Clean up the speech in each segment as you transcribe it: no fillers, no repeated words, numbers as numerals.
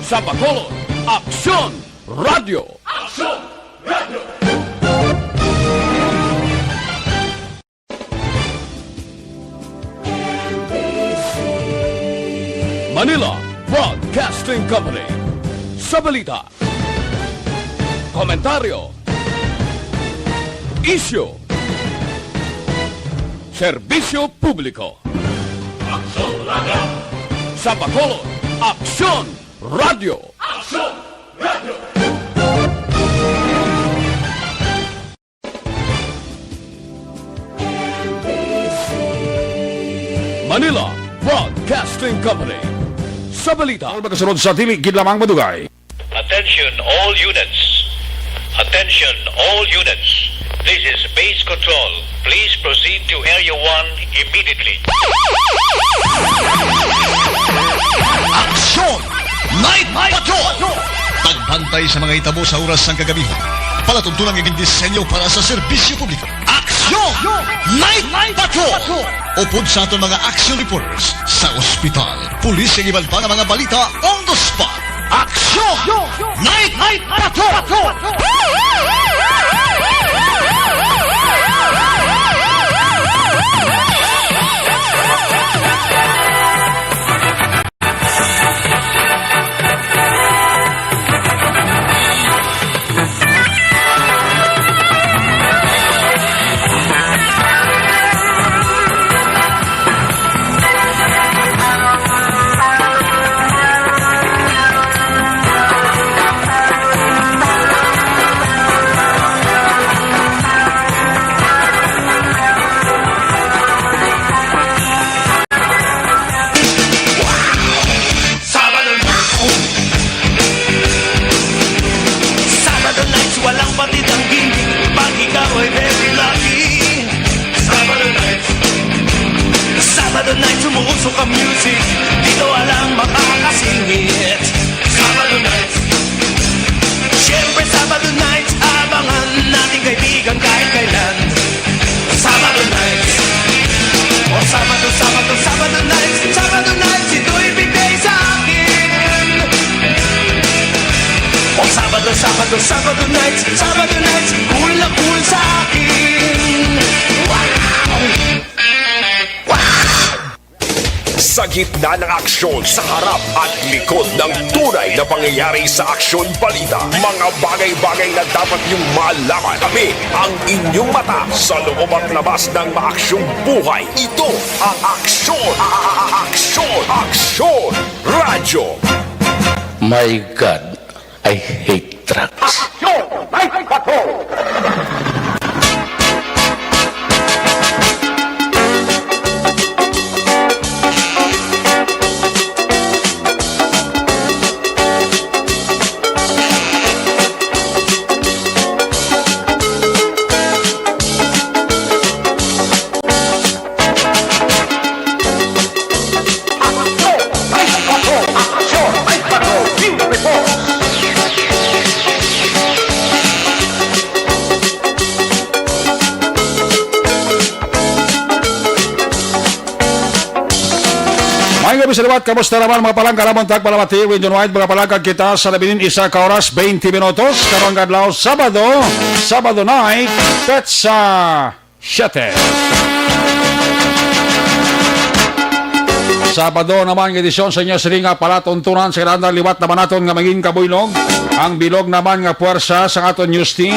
Sa Bacolod, Aksyon Radio! Aksyon Radio! Manila Broadcasting Company. Sa balita, komentaryo, isyu, serbisyo publiko. Aksyon Radio! Sa Bacolod, Aksyon Radio! Aksyon Radio! Manila Broadcasting Company. Sa balita, Magkasunod sa tilig lamang madugay. Attention all units. Attention all units. This is base control. Please proceed to Area 1 immediately. Aksyon! Night Patrol! Pagbantay sa mga itabo sa oras ng kagabihan. Palatuntunang iging disenyo para sa serbisyo publiko. Aksyon! Night Patrol! Upod sa aton mga action reporters sa ospital, pulis ang ibalta ng mga balita on the spot. Aksyon! Night Patrol! Sumuusok ang music, dito walang makakasingit. Sabado night, siyempre Sabado night, abangan nating kaibigan kahit kailan. Sabado night, oh Sabado night, ito'y bigay sa akin. Oh Sabado night, cool na cool sa akin. Wow! Sa gitna ng aksyon, sa harap at likod ng tunay na pangyayari sa aksyon balita, mga bagay-bagay na dapat niyong malaman. Kami ang inyong mata sa loob at labas ng maaksyong buhay. Ito ang Aksyon! Aksyon Radio! My God, I hate trucks. Aksyon! Night Patrol! Salamat, kamusta naman mga palangga lamang tagpalamati, Winjon White, mga palangga kita sa 11 ka oras, 20 minutos, karong adlaw, Sabado night, Petsa 7. Sabado naman ng edisyon sa inyo siringa palatuntunan sa ilandang liwat naman naton nga maging kabuylog. Ang bilog naman nga puwersa sa aton news team,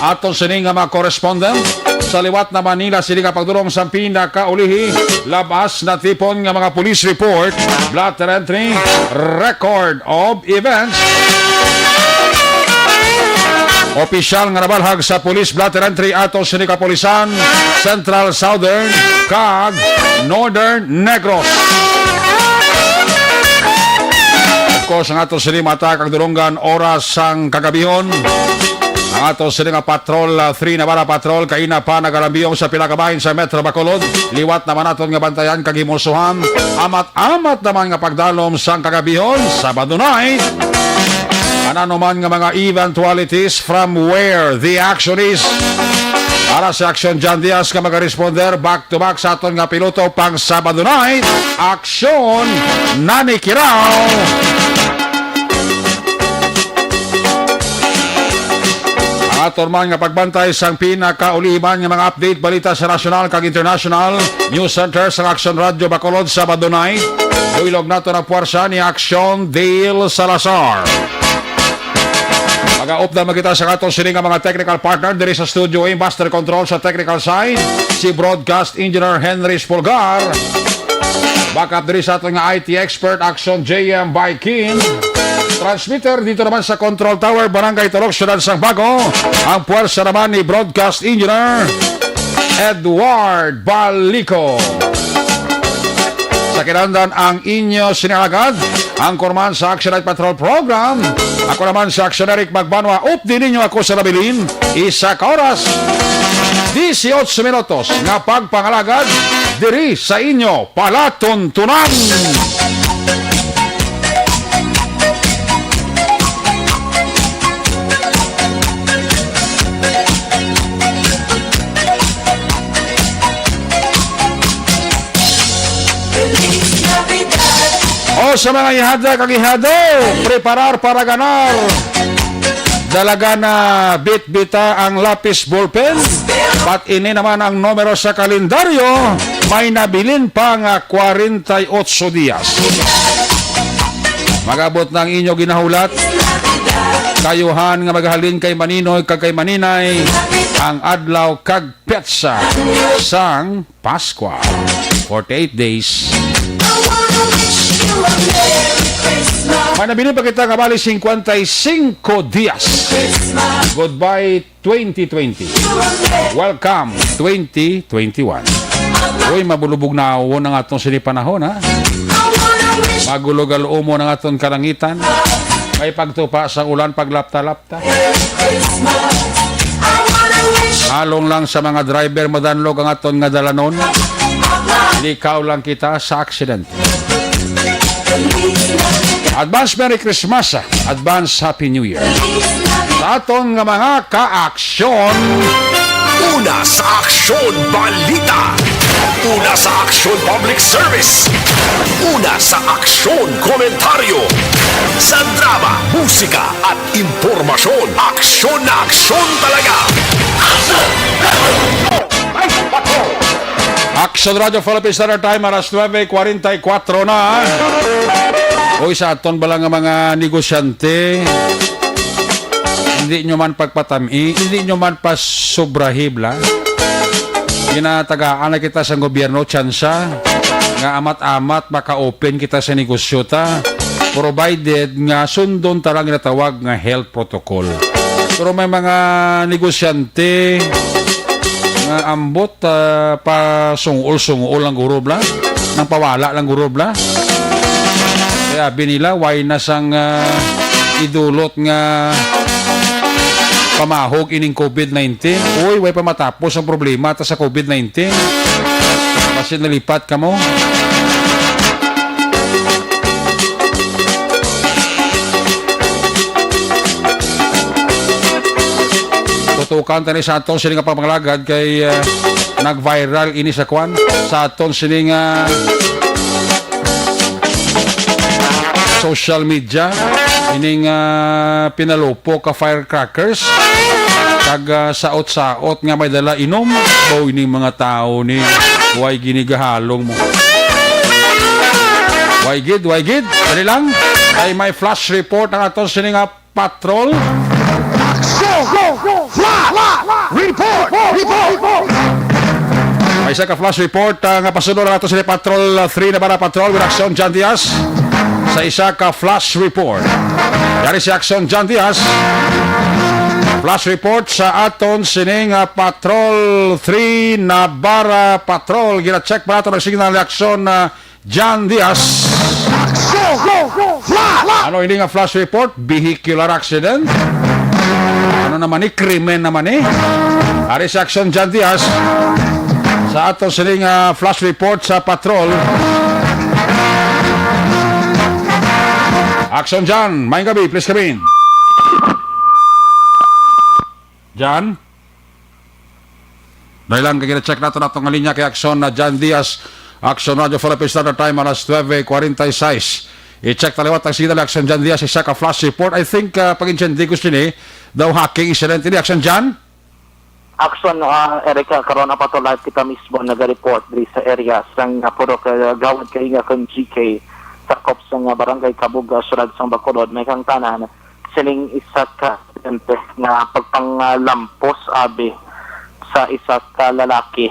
aton siringa mga correspondent. Sa liwat na Manila, siringa pagdulong sa pinakaulihi, labas na tipon nga mga police report, blotter entry, record of events. Opisyal nga nabalhag sa police blotter entry ato sa Kapulisan, Central Southern, kag Northern Negros. Of course, ang ato sini mata kag dulonggan oras sang kagabihon. Ang ato sini nga patrol 3 na bala patrol kaina pa nagalambiyong sa pilakabahin sa Metro Bacolod. Liwat naman aton nga bantayan kag himusuhan. Amat naman nga pagdalom sang kagabihon Sabado night. Ano man nga mga eventualities from where the action is. Para sa Aksyon John Diaz nga mag-responder back to back sa aton nga piloto pang Sabado night. Aksyon Nani Kirao. Aton man nga pagbantay sang pinakauliban nga mga update balita sa national kag international news center sa Action Radio Bacolod Sabado night. Duilog nato na puwersa ni Action Dale Salazar. Mag-aop na magkita sa katong sining nga mga technical partner diri sa studio A, master control sa technical side si broadcast engineer Henry Spolgar. Backup diri sa atong nga IT expert Action JM Baikin. Transmitter dito naman sa Control Tower, Barangay Tulog, Siyudad Sang Bago. Ang puwersa naman ni Broadcast Engineer Edward Balico. Sa kinandan ang inyo sinalagad, ang kurman sa Action Night Patrol Program. Ako naman sa Action Eric Magbanwa. Updi ninyo ako sa nabilin. Isa ka oras, 18 minutos nga pagpangalagad diri sa inyo palatuntunan. O sa mga ihada kag ihado, preparar para ganar. Dalaga na bit-bita ang lapis ballpen. Pat ini naman ang numero sa kalendaryo. May nabilin pa nga 48 dias. Magabot ng inyo ginahulat. Kayuhan nga maghalin kay Maninoy kag kay Maninay ang adlaw kag petsa sang Paskwa. 48 days. May nabili pa kita nga bali 55 dias. Goodbye 2020. Welcome 2021. Uy, mabulubog na awon ang atong sinipanahon, ha? Magulugal umo ng atong kalangitan. May pagtupa sa ulan paglapta-lapta. Halong lang sa mga driver madanlog ang atong nga dalanon. Likaw lang kita sa accident. Advance Merry Christmas, Advance Happy New Year. Sa aton nga mga ka-aksyon. Una sa Aksyon Balita. Una sa Aksyon Public Service. Una sa Aksyon Komentaryo. Sa drama, musika at impormasyon. Aksyon na aksyon talaga. Action Radio Philippines Standard Time, alas 9:44 na. Uy, sa aton bala nga mga negosyante, hindi nyo man pagpatami, hindi nyo man pasubrahibla. Ginatagaan na kita sa gobyerno, tsansa, nga amat-amat maka-open kita sa negosyo ta, provided nga sundon talang ginatawag nga health protocol. Pero may mga negosyante nga ambot pa sungol-sungol ang gurubla, nang pawala lang gurubla. Kaya binila, why na sang idulot nga pamahog ining COVID-19. Uy, way pa matapos ang problema ta sa COVID-19. Kasi nalipat ka mo. Tutukan tani sa aton sining pamanglagad kay nag-viral ini sa kwan sa aton sining social media ining pinalupo ka firecrackers kag saot-saot nga may dala inom o ining mga tao ni way ginigahalong mo. Way gid dali lang ay may flash report ang aton sining patrol. Report! May isa ka flash report nga pasunod ang aton sining patrol 3 na para patrol with Action John Diaz. Sa isa ka flash report. Yari si Action John Diaz. Flash report sa aton sining Patrol 3 na bara patrol. Gina-check pa natin ang signal ni Action John Diaz. Ano hindi nga flash report? Vehicular accident. Ano naman ni? Krimen naman ni. Yari si Action John Diaz. Sa aton sining flash report sa patrol. Action John, maing gabi, please come in. John? Dahil lang kagina-check natin itong linya kay Action na John Diaz. Action Radio Philippines Standard Time, alas 9:46. I-check taliwat ang sida action dyan diya sa isa ka flash report. I think pag-inchendi ko siya daw hacking incident ini action dyan. Action, Erika, karon na pa to live kita mismo nag-report diri sa area sang puro gawad kay nga kung GK sakop sa barangay Kabug, Surad sang Bacolod. May kang tanan sining isa ka ente nga pagpanglampos abi sa isa ka lalaki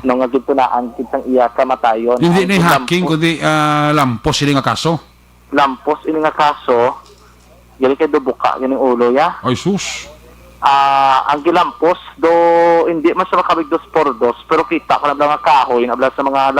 nung gitunaan kitang iya kamatayon. Hindi ni hacking kundi lampos sila nga kaso. Lampos ini nga kaso gali kay dubuka ganing ulo ya. Ay sus. Ang gilampos do hindi man sa makabig 2x2 pero kita ko na nga kahoy nabla sa mga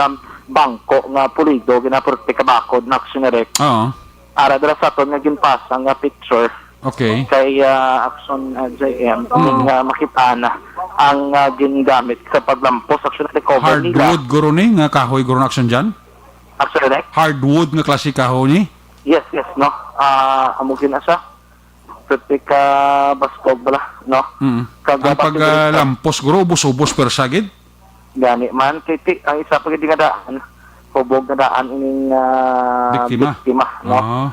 bangko nga pulido ginaporte kabakod na action direct. Oo. Ara dira sa aton nga ginpasa nga picture. Okay. Kay action JM nga makita na ang ginagamit sa paglampos action recover nila. Hardwood guro ni nga kahoy guro na action dyan? Action direct? Hardwood nga klase kahoy ni? Yes, no. Amo ginasa. Ka baskog bala, no? Ang paglampos guro ubos-ubos per sagid? Gani man kiti ang isa pa gid nga daan hubog na daan ining biktima no.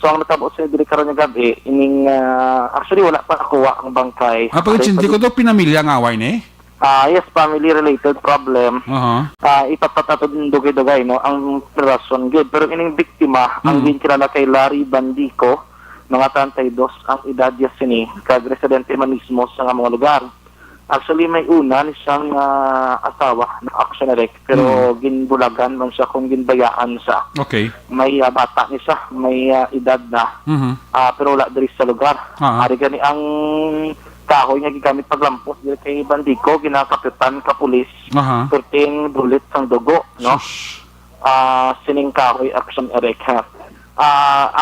So ang natabo sa diri karon nga gabi ining actually wala pa nakuha ang bangkay. Pag-inchendi ko to pinamilya nga away ni? Yes, family related problem. Ipapatatod ng dugay-dugay no ang rason gid pero ining biktima ang ginkilala kay Larry Bandico mga 32 ang edad niya sini kag residente man mismo sa mga lugar. Actually may una ni siyang asawa na action direct pero ginbulagan man siya kung ginbayaan siya. Okay. May bata ni siya, may edad na. Pero wala diri sa lugar. Ari gani ang kahoy nga gigamit paglampos diri kay Bandico ginakapitan ka pulis. 13 bullets ang dugo, no? Sining kahoy action direct ha.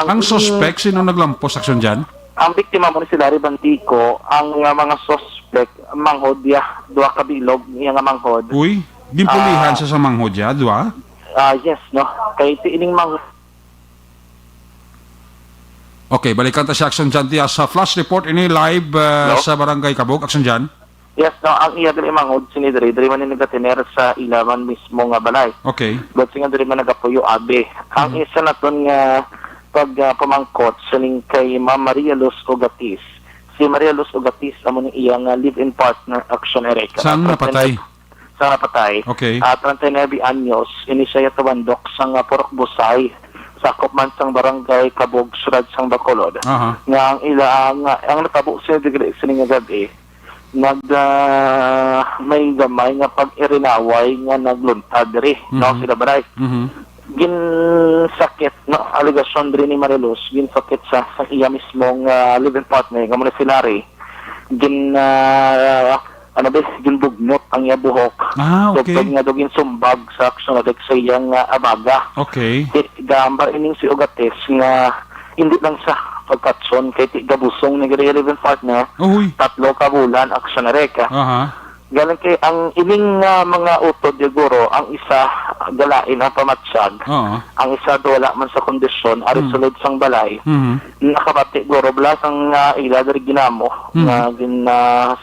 Ang suspect, sino naglampos aksyon dyan? Ang biktima mo ni si Larry Bantico, ang mga suspect, manghod ya, duwa kabilog, niya nga manghod. Uy, ginpulihan sa manghod ya, duwa? Yes, no. Kay tiining manghod. Okay, balikan ta sa aksyon dyan diya sa flash report ini live sa Barangay Kabug, aksyon dyan? Yes, no. Ang iya diri manghod, sinidiri, diri man nagtatiner sa ilaman mismo nga balay. Okay. But singa diri man nagapuyo abe. Ang isa na ton nga pag pamangkot sining kay Ma'am Maria Luz Ogatis. Si Maria Luz Ogatis amo ni iya nga live-in partner action ereka. Saan napatay? Saan napatay? Okay. 39 anyos, ini siya tawandok sang Purok Busay. Sakop man sang barangay Kabog, Surad sang Bacolod. Nga ang ila ang natabo siya digre sining nga gabi. May gamay nga pag-irinaway nga nagluntad diri, no, sila baray. Ginsakit, no, aligasyon diri ni Mariluz, ginsakit sa iya mismong living partner, nga muna si Larry. Ginbugnot ang iya buhok. Okay. So, nga dogin sumbag sa aksyon na sa iyang abaga. Okay. Gambar ining si Ogates nga hindi lang sa pagkatson kay gabusong ni relevant partner. Tatlo ka bulan aksyon na reka. Galing kay ang ining mga utod siguro ang isa galain ang pamatsyag. Ang isa wala man sa kondisyon ari sulod sang balay. Nakabati guro blas ang ila diri ginamo nga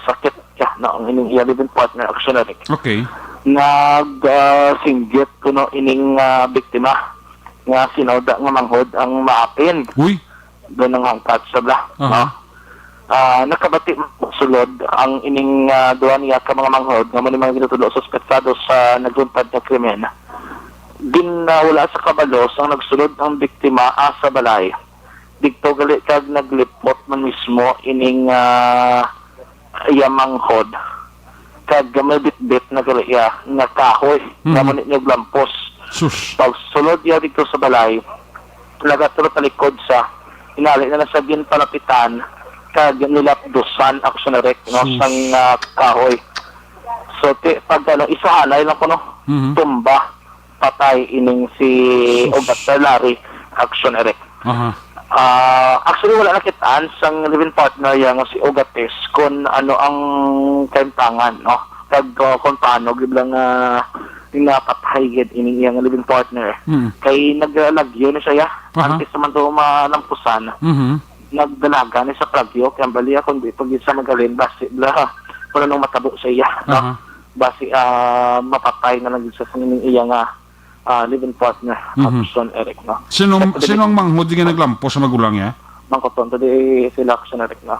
sakit ka na ang ining relevant partner aksyon na reka. Okay. Singgit kuno ining biktima nga sinawda nga manghod ang maapin. Doon ang hangkat sa bla. Nakabati sulod ang ining duwa niya ka mga manghod nga man mga gitutulo suspetsado sa nagluntad na krimen. Wala sa kabalos ang nagsulod ang biktima sa balay. Dito gali kag naglipot man mismo ining iya manghod. Kag may bit-bit na gali nga kahoy nga man naglampos. Pag sulod ya dito sa balay, lagatulot na likod sa inali na sa ginpalapitan kag nilapdusan action direct no sang kahoy. So pag isa halay lang ko no tumba patay ining si Ogates Larry action direct. Actually wala nakitaan sang living partner yang si Ogates kung ano ang kaimtangan no kag kung paano giblang napatay gid ining iyang living partner. Kay naglagyo ni siya antes man to malampusan. Nagdalaga ni sa plagyo kaya bali akong dito gid sa magalin basi bla wala nang matabo sa iya no basi mapatay na lang sa ining iya nga living partner, Action Eric, no? Sino ang manghod nga naglampos sa magulang niya? Mangkoton, today sila Action Eric, no?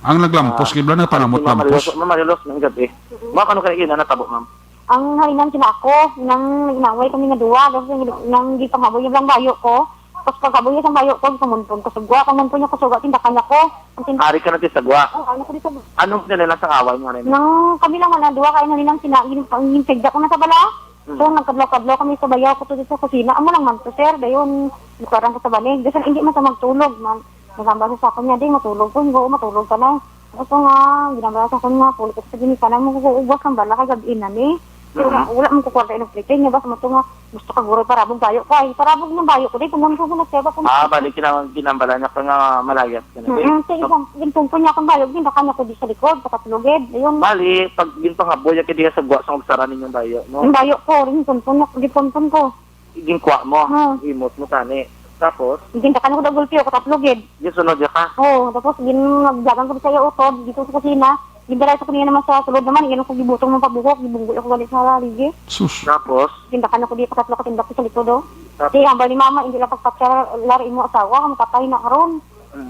Ang naglampos, kibla na panamot lampos. Ma'am Marilos, ng gabi. Ma'am, ano kayo natabo, ma'am? Ang harinan sila ako, nang nagnaway kami nga duwa, kasi nang di panghaboy yung bayo ko. Tapos pagkaboy yung bayo ko, kamunpon ko sugwa, kamunpon niya ko sugwa, tindakan niya ko. Hari ka natin sa gwa. Ano ko dito? Anong nila sa away mo, rin? Nang kami lang wala duwa, kaya nalinang sinagda ko na sa bala. So nagkadlaw-kadlaw kami sa bayaw ko to dito sa kusina. Amo lang man to, sir, dayon, nagkarang ko sa banig. Kasi hindi man sa magtulog, man. Nagambasa sa akin niya, di matulog ko, hindi matulog ka na. Ito nga, ginambasa ko nga, pulit ko sa ginikanan mo, kukuubos ang bala, kagabiin na ni. Pero wala mong kukwarta yung plate niya, basta mo ito nga, gusto ka guro parabog bayo ko. Ay, parabog ng bayo ko, di, kumun ko sa nagseba ko. Balik ginambala niya ka nga malayat. Sa isang, ginpungpun niya akong bayo, gindakan niya ko di sa likod, patatlugid, ayun. Bali, pag ginto nga, boya ka diya sa gwa sa magsara ninyong bayo, no? Yung bayo ko, ginpungpun ko. Ginkwa mo, imot mo tani. Tapos, Gindakan ko daw gulpi, o katatlugid. gisunod niya ka. Oo, tapos nagdagan ko sa iyo utod, dito sa kusina. Gindaray sa kanina naman sa sulod naman, iyan ko gibutong ng pabuhok, gibunggoy ako galit sa ligi. Sus. Tapos, Tindakan ako dito, tatlo ka tindak ko sa likod, oh. Kasi hambal ni mama, hindi lang pagpapsara, lari mo asawa, makatay na karon.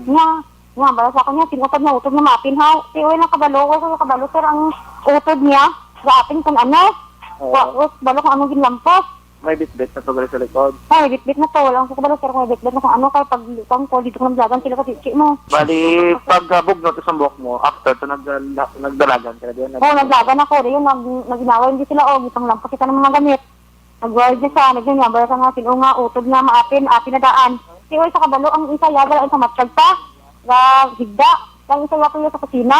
Nga, hambal sa kanya, tinutod na utod na mapin, ha. Si Uy, nakabalo, sir, ang utod niya, gapin kung ano. Balo kung anong ginlampos. may bitbit na to sa likod. Ay, bit-bit na to, wala akong kabalo, sir, kung may bit-bit na kung ano, kaya pag lutang ko, dito ko naglagan sila kasi mo. Bali, pag bugno to sa buhok mo, after to nagdalagan ka na doon. Oo, naglagan ako, rin, naginaway hindi sila, o, gitang lampos kita ng mga gamit. Nag-word niya sa, nagyanyambara sa nga, sino nga, utod nga, maapin na daan. Si Uy, sa kabalo, ang isa, yagal, ang sa matchag pa, higda, ang isa yato sa kusina.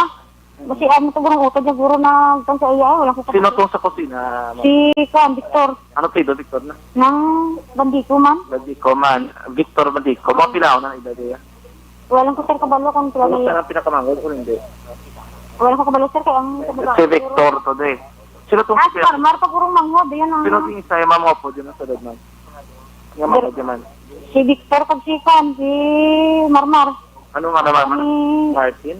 Kasi ano to, gurong utod niya, guro na, itong sa iya, walang kusa. Sino tong sa kusina? Si Juan, Victor, Ano pido, Victor na? ng Bandiko man. Bandiko man. Victor Bandiko. Mga pilaw na edad niya. Walang ko, sir, kabalo, kung sila Ano may, sa ang pinakamangol o hindi? walang ko kabalo, sir, kaya ang kabalo. Si Victor to de. Sino tong Ah, si Marmar, pag gurong mangod, yan ang, Sino ting isa yung mga po dyan sa dadman? Yung mga dyan. si Victor, pag si Juan, si Marmar. Ano nga naman? Ni, Martin?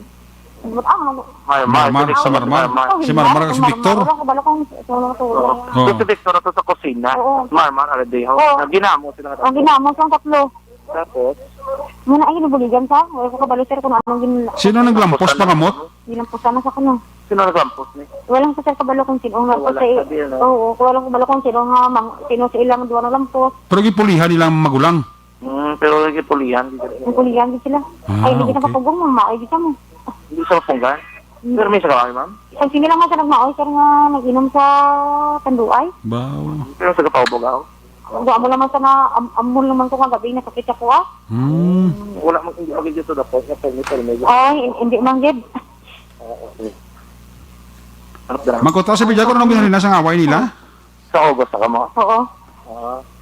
Marmar, sa Marmar. Si Marmar kasi Victor. Walang kabalo, kung tulong. Oh. Si Victor to sa kusina. Oo. Marmar, Aradejo. Oo. Ginamo sila nga. Ang ginamos ang tatlo. Tapos, Muna ay ginubuligan sa, wala ko kabalo, sir, kung anong Sino naglampos pangamot? ginampusan na sa kuno. sino naglampos ni? Walang sa sir kabalo kung sino nga Wala kasi sabi, ano? oo, walang kabalo kung sino nga sino sa ilang duwa na lampos. Pero gipulihan nilang magulang. Pero yung pulihan. Ang kuligan din sila. Ah, Ay, hindi kita okay. papugong mo, maay di ka mo. Hindi sa punggan. Pero may sa kami, ma'am. Isang sini lang man sa nagmaoy, sir, nga nag-inom sa tanduay. Baw. Pero sa kapaubog ako. Doon mo naman sa na, amul naman ko nga gabi, nakakit ako ah. Wala mo hindi magiging dito dapat. Pero medyo. Ay, hindi man gid. Ano ba? Magkota sa bidya ko nung binalina sa away nila. Sa August ka mo. Oo.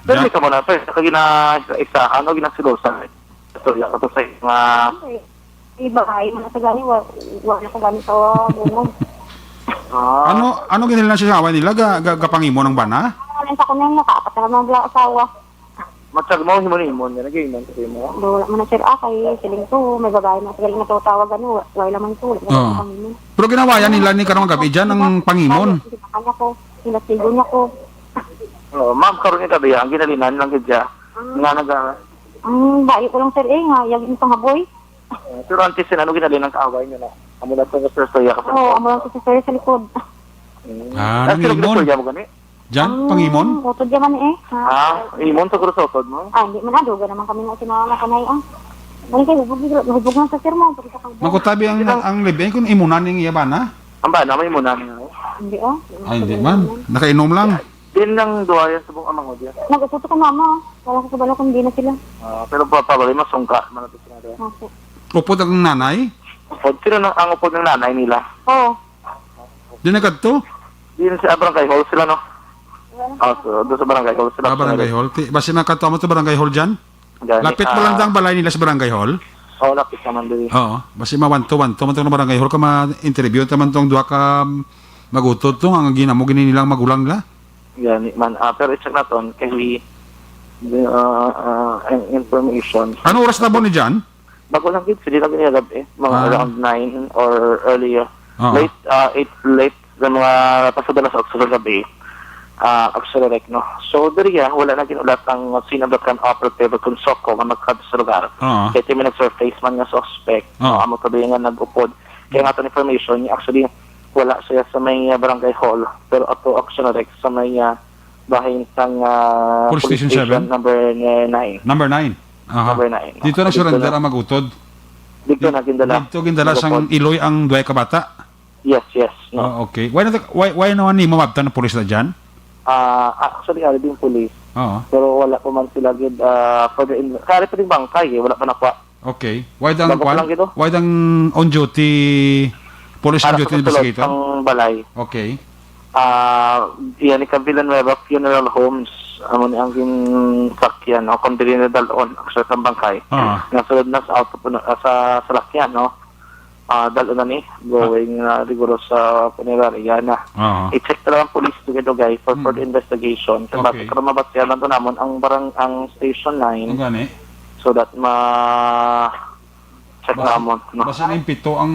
Pero may mo na. Pero sa isa, ano ginasilosan? Ito, yan. Ito sa mga... Iba ay man sa gani, wala ko gani sa bumong. Ano ginila siya sa away nila? Gapangimo ng bana? Ano sa kuno nakaapat na naman ang asawa. Matsag mo, himon-himon. Yan, nag-iiman kasi mo. Wala man na sir kay siling to, may babae na galing na tawag ano, wala lamang to. Oo. Pero ginawayan nila ni karong gabi dyan ng pangimon. Kanya ko, sinasigo niya ko. Oh, ma'am, karoon yung gabi, ang ginalinan lang gadya. Nga nag... Ang bayo ko lang sir nga, yagin pang haboy. Pero antes yun, ano ginalinan kaaway nyo na? Amo na itong kasarsoya ka. Oo, amo lang sa sir sa likod. Sino Nangimon. ginasarsoya mo gani? Dyan, pangimon. Utod yaman Imon sa kuro sa utod mo? Hindi man aduga naman kami na sinama kanay Balik kayo, hubog lang sa sir mo. Magkutabi ang libing kung imunan ng iya bana. Ang ba, naman mo namin. Hindi Ay, hindi man. Nakainom lang. Din lang duwa yan sa buong amang odya. Nag-uputo ka mama. Wala ko kabalo kung di na sila. Pero pabali, masungka. Manapit sila doon. Opo. Upod ang nanay. Sino ang upod ng nanay nila? Oo. Di nagad to. Din sa barangay hall sila, no? So, doon sa barangay hall sila. Barangay hall. Basta nakatuwa mo to barangay hall dyan. Lapit mo lang ang balay nila sa barangay hall. Oo, lapit naman din. Oo. Basta mawanto-wanto man to na barangay hall ka ma-interview naman tong duha ka magutod to ang ginamo gini nilang magulang nila. Yan, man. Pero i-check na to kasi information. Ano oras na po ni Jan? Bago lang kids, hindi lang gabi. Mga around 9 or earlier. Oo. Late, late, sa mga pasadalas sa gabi. Accelerate, no? So, diriya, wala na ginulat ang sinabatan operative kung soko nga magkado sa lugar. Kaya may nag-surface man nga suspect, no? Amo tabi nga nag-upod. Kaya nga ito information, actually, wala siya sa may barangay hall, pero ato accelerate sa may bahay ng Police Station 7? number 9. Number 9. Number 9. Dito na surrender ang magutod. Dito na gindala. Dito gindala sang Iloy ang duay ka bata. Yes, no. Okay. Why naman ni mamabtan ng pulis na dyan? Actually, ali din police. Oo. Pero wala pa man sila gid kaya pa din bangkay wala pa nakuha. Okay. Why dang Bago pa lang gito? Why dang on duty police on duty investigator? Ang balay. Okay. Iyan ka Villanueva Funeral Homes amon ang sakyan o kung dili na dalon actually sa bangkay. Nasulod na sa auto sa salakyan, no. Dalo na ni going riguro sa punerarya na. I-check talaga ang police to guys for further investigation. Kasi Okay. karon mabatyan lang to namon ang station 9 Gani. so that check namon, no. Basta na impito ang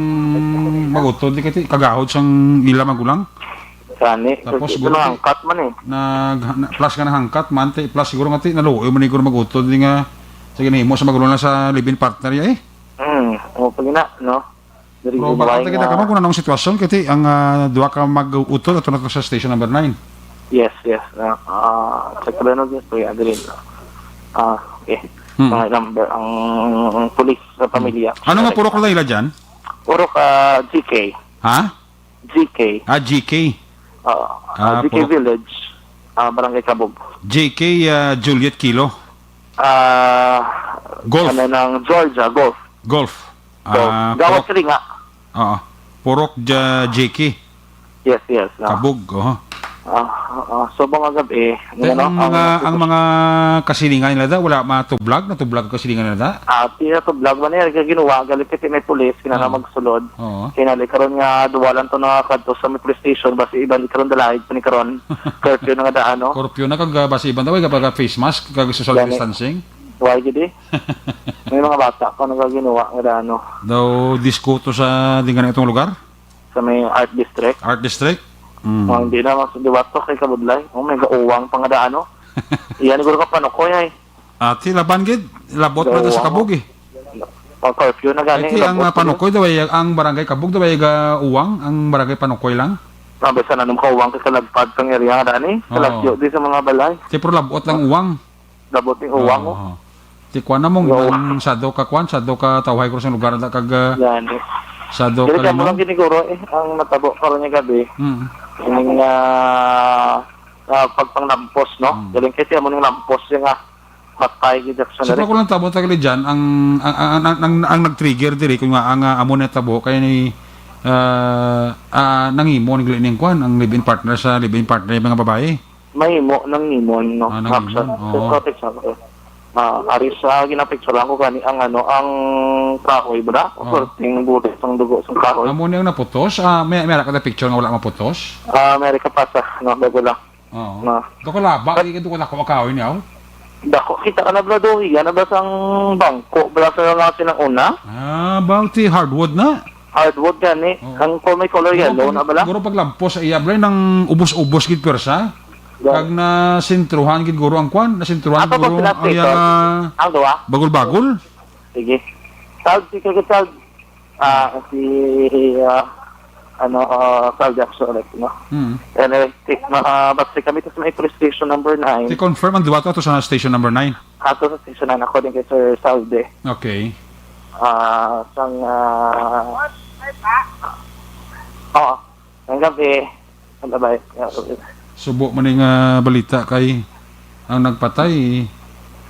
magutod di kati kagahod sang ila magulang. Kani Tapos ito lang cut man Plus ka na hangkat mante plus siguro ngati naluoy man siguro magutod di nga sige ni mo sa magulang sa live-in partner ya o pag ina, no. Pero baka kita ka kung anong sitwasyon kati ang duwa ka mag-utod ato na to sa station number 9. Yes. Check ko lang din so agree. Okay. Mga number ang police sa pamilya. Ano nga purok na ila dyan? Puro GK. Ha? GK. GK. GK puro- Village. Barangay Cabog. JK Juliet Kilo. Golf. Ano ng Georgia, golf. Golf. Gawat sila nga. Oo. Purok JK. Yes. Kabog. So mga gabi, Ang mga kasilingan nila da, wala matublag? Natublag ang kasilingan nila da? tira to vlog man niya ginawa galit kiti may police kinana magsulod. Oo. Kinali karon nga duwalan to na kadto sa may police station basi iban karon dalahig pa ni karon. Curfew na nga daan, no. Korupyo na kag basi ibang daway kapag face mask kag social Gani. distancing. Why gidi? May mga bata ko nga ginawa nga daan, no. Daw disco to sa dingan itong lugar? Sa may art district. Art district? Hindi na mas diwato kay kabudlay. May gauwang pa nga daan, no. Iyan siguro ka panukoy ay. Ati laban gid, labot pa sa kabog eh. Curfew na gani. Iti ang panukoy daw ay ang barangay kabog daw ay uwang ang barangay panukoy lang. Sabi sa nanong kauwang kay kalagpad kang area nga daan, kalagyo di sa mga balay. Ti pro labot lang uwang. Labot yung uwang, mo. Ti kuan na mong sado ka tawhay ko sa lugar na kag Yan. sado ka Dili ka mo lang limang. giniguro ang natabo karon nga gabi. Yung pagpanglampos, no? Galing kasi mo ng lampos yung patay gid sa Sa ko lang tabo tagali diyan ang nag-trigger diri kun nga ang amo na tabo kay ni nangimo ni glining kwan ang live-in partner sa live-in partner mga babae. Mahimo nang nimon, no? Nang nimon, oo. Ari sa ginapicture lang ko gani ang ang kahoy ba? Sorting bulit ang dugo sa kahoy. Amo ni ang naputos. May ka picture nga wala maputos. Amerika pa sa bago lang. Oo. Na. Dako laba, di ko na kumakaoy niya. Dako kita ka na bladohi, na ba sang bangko? Bala sa nga sinang una? About the hardwood na. Hardwood gani. Ang may color yellow na bala? Guro paglampos sa iya, blay nang ubos-ubos gid persa. Kag na sintruhan gid guro ang kwan, na sintruhan Ato ba guro sila, ang iya Ang duwa? bagol-bagol. Sige. Tawag si Kagitag. Si Sal Jackson, no? Anyway, basta kami to sa may police station number 9. Si confirm ang duwa to sa station number 9. Ato sa station 9 according kay Sir Salde. Okay. Sang ang gabi. Ano ba? Subo man ning balita kay ang nagpatay.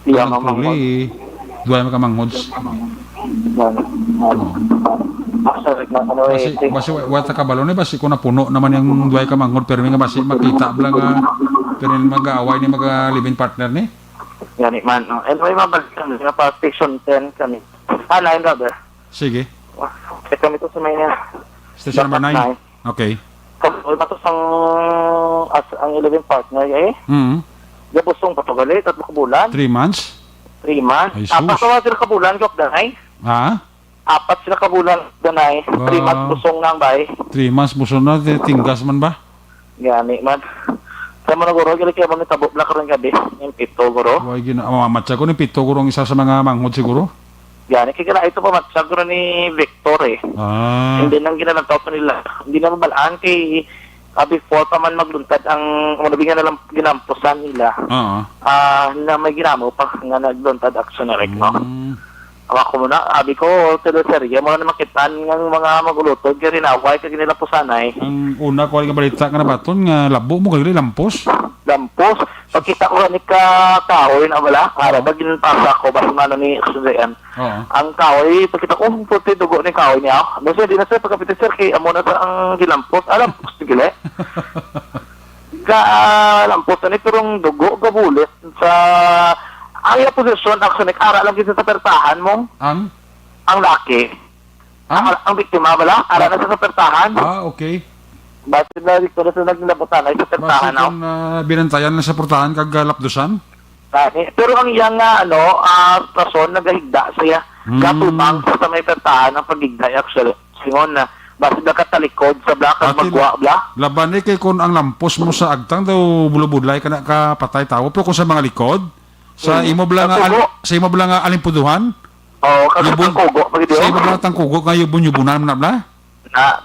Iya, ang mamang. nagtuli, duwa ka manghods. Basi wata ka balon basi ko na puno naman yung duwa ka manghod pero nga basi makita bla nga pero mag-aaway ni live-in partner ni. Yan man. Anyway, mabalik kami nga pa station 10 kami. 9 brother. Sige. Check kami to sa may Station number 9. Okay. Kung ba to ang 11 partner Gabusong patugali, 3 bulan. 3 months? 3 months. Ay, sus. Apat sila kabulan, Gok Danay. Ha? 4 sila kabulan, Danay. 3 months busong nang bay. 3 months buso na tinggas man ba? Gani man. Kaya mo na guro, gali kaya mo nitabo na karon gabi, yung pito guro. Huwag ginamamatsa ko ni Pito gurong isa sa mga manghod siguro. Yan, kaya ito pa matsa guro ni Victor eh. Ah, Hindi nang ginanataw pa nila. Hindi na mabalaan kay before pa man magluntad ang manabingan na lang ginampusan nila. oo. Na may ginamo pa nga nagluntad action na rin, no? Ako muna, abi ko, teleserye, mo na makitaan ng mga magulutod, kaya rinaway, kaya nila po sanay. Ang una ko nga balita nga nabaton nga labo mo kagli lampos. Lampos, pagkita ko ni kahoy na wala, para ba ginpasa ko, basta ano ni Suzayan. Oo. Ang kahoy, pagkita ko, puti dugo ni kahoy niya. Basta di na sir, pagkapitin sir, kay amo na sa ang gilampos. Lampos, tigili. Lampos na ni, perong dugo, gabulit sa... Ang iya posisyon, actually, ara lang kita sa pertahan mo. Ang? Ang laki. Ang biktima, wala? Ara na sa pertahan. Okay. Basta na dito na sa naglabutan ay sa Basta pertahan. kung binantayan na sa portahan kag lapdusan. Pero ang iyang rason, nagahigda siya. Gatubang sa may pertahan ng pagigday, actually. Singon na, basta nakatalikod sa blakag magwa, bla. Laban kay kung ang lampos mo sa agtang daw bulubudlay ka na kapatay tao. Pero kung sa mga likod, sa imo bala nga alimpuduhan, Kasi Yubon- tangkugo, pag-idiyo. sa imo bala tangkugo nga yubon-yubunan mo na bala.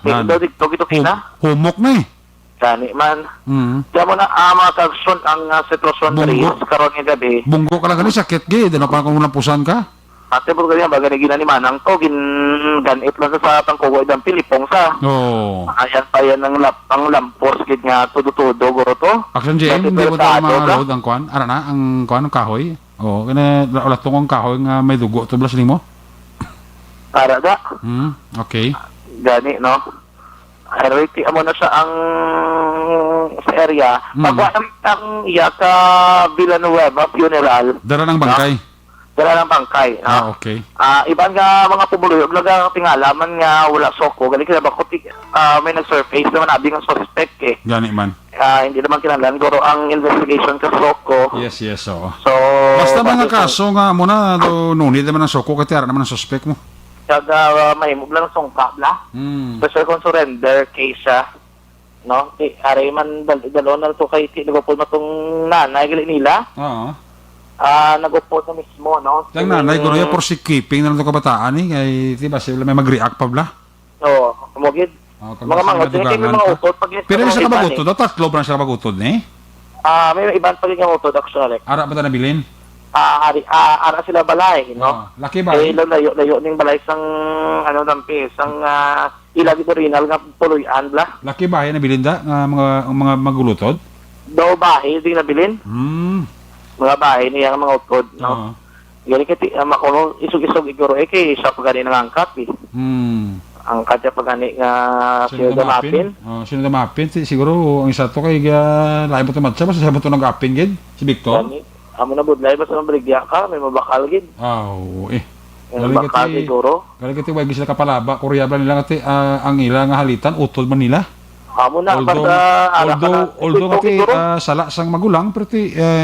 Tigdo, dito kita. Humok na eh. Kani man. Mm. Kaya mo na, mga kagsun, ang sitwasyon Bunggo. rin, karon nga gabi. Bunggo ka lang gani sakit gid, ano pa kung lampusan ka? Ate po ganyan, baga na ni Manang to, ganit lang sa tangkugo idang Pilipong sa. Oo. Ayan pa yan ang lampos, gid nga, tudo-tudo, guro to. Action GM, hindi mo tayo mga load ang kwan. Ara na, ang kwan, ang kahoy. Oo, kaya ulat tong ang kahoy nga may dugo. Ito blas mo? Para da, Okay. gani, no? Riti amo na siya ang sa area. Pagwa ang iya ka Villanueva Funeral, Dara ng bangkay. dala ng bangkay. Okay. Iban nga mga pumuluyog lang tingalaman nga wala soko. Gali kaya ba may nag-surface naman abi nga suspect eh. Gani man. Hindi naman kinahanglan guro ang investigation sa soko. Yes, oo. So Basta mga kaso nga muna, do nunid naman ang soko, kaya naman ang suspect mo. Kaga mahimog lang sungka bla. Special kung surrender case siya. No? Aray man dalo na to kay Liverpool matong nanay gali nila. Oo. Nag-upod na mismo, no? Yung nanay, guro ya for keeping na lang itong kabataan eh. Kay, diba, sila may mag-react pa bla? Oo, kumugid. Mga mangot, hindi may mga utod. Pero sa kabagutod, tatlo ba na siya kabagutod eh? May ibang pagiging utod, actually. Ara ba ito nabilin? Ara sila balay, no? Laki ba? Eh, layo ning balay sang, dampis, sang ilag ito rinal nga puluyan, bla. Laki ba yan nabilin da? Mga magulutod? Daw bahay, di nabilin. Mga bahay niya ang mga utod, no? Gani kiti, makuno, isog-isog iguro, kay siya pagani nangangkat, eh. Ang katya pagani nga siya damapin. Sino damapin? Siguro, ang isa to kay lahi mo ito matcha, basta siya ba ito nag-apin, gid? Si Victor? Amo na budlay, basta mabaligya ka, may mabakal, gid. May mabakal, siguro. Galing kati, wag sila kapalaba, kuryabla nila kati, ang ila nga halitan, utol man nila. Amo na, Although kati sala sang magulang, pero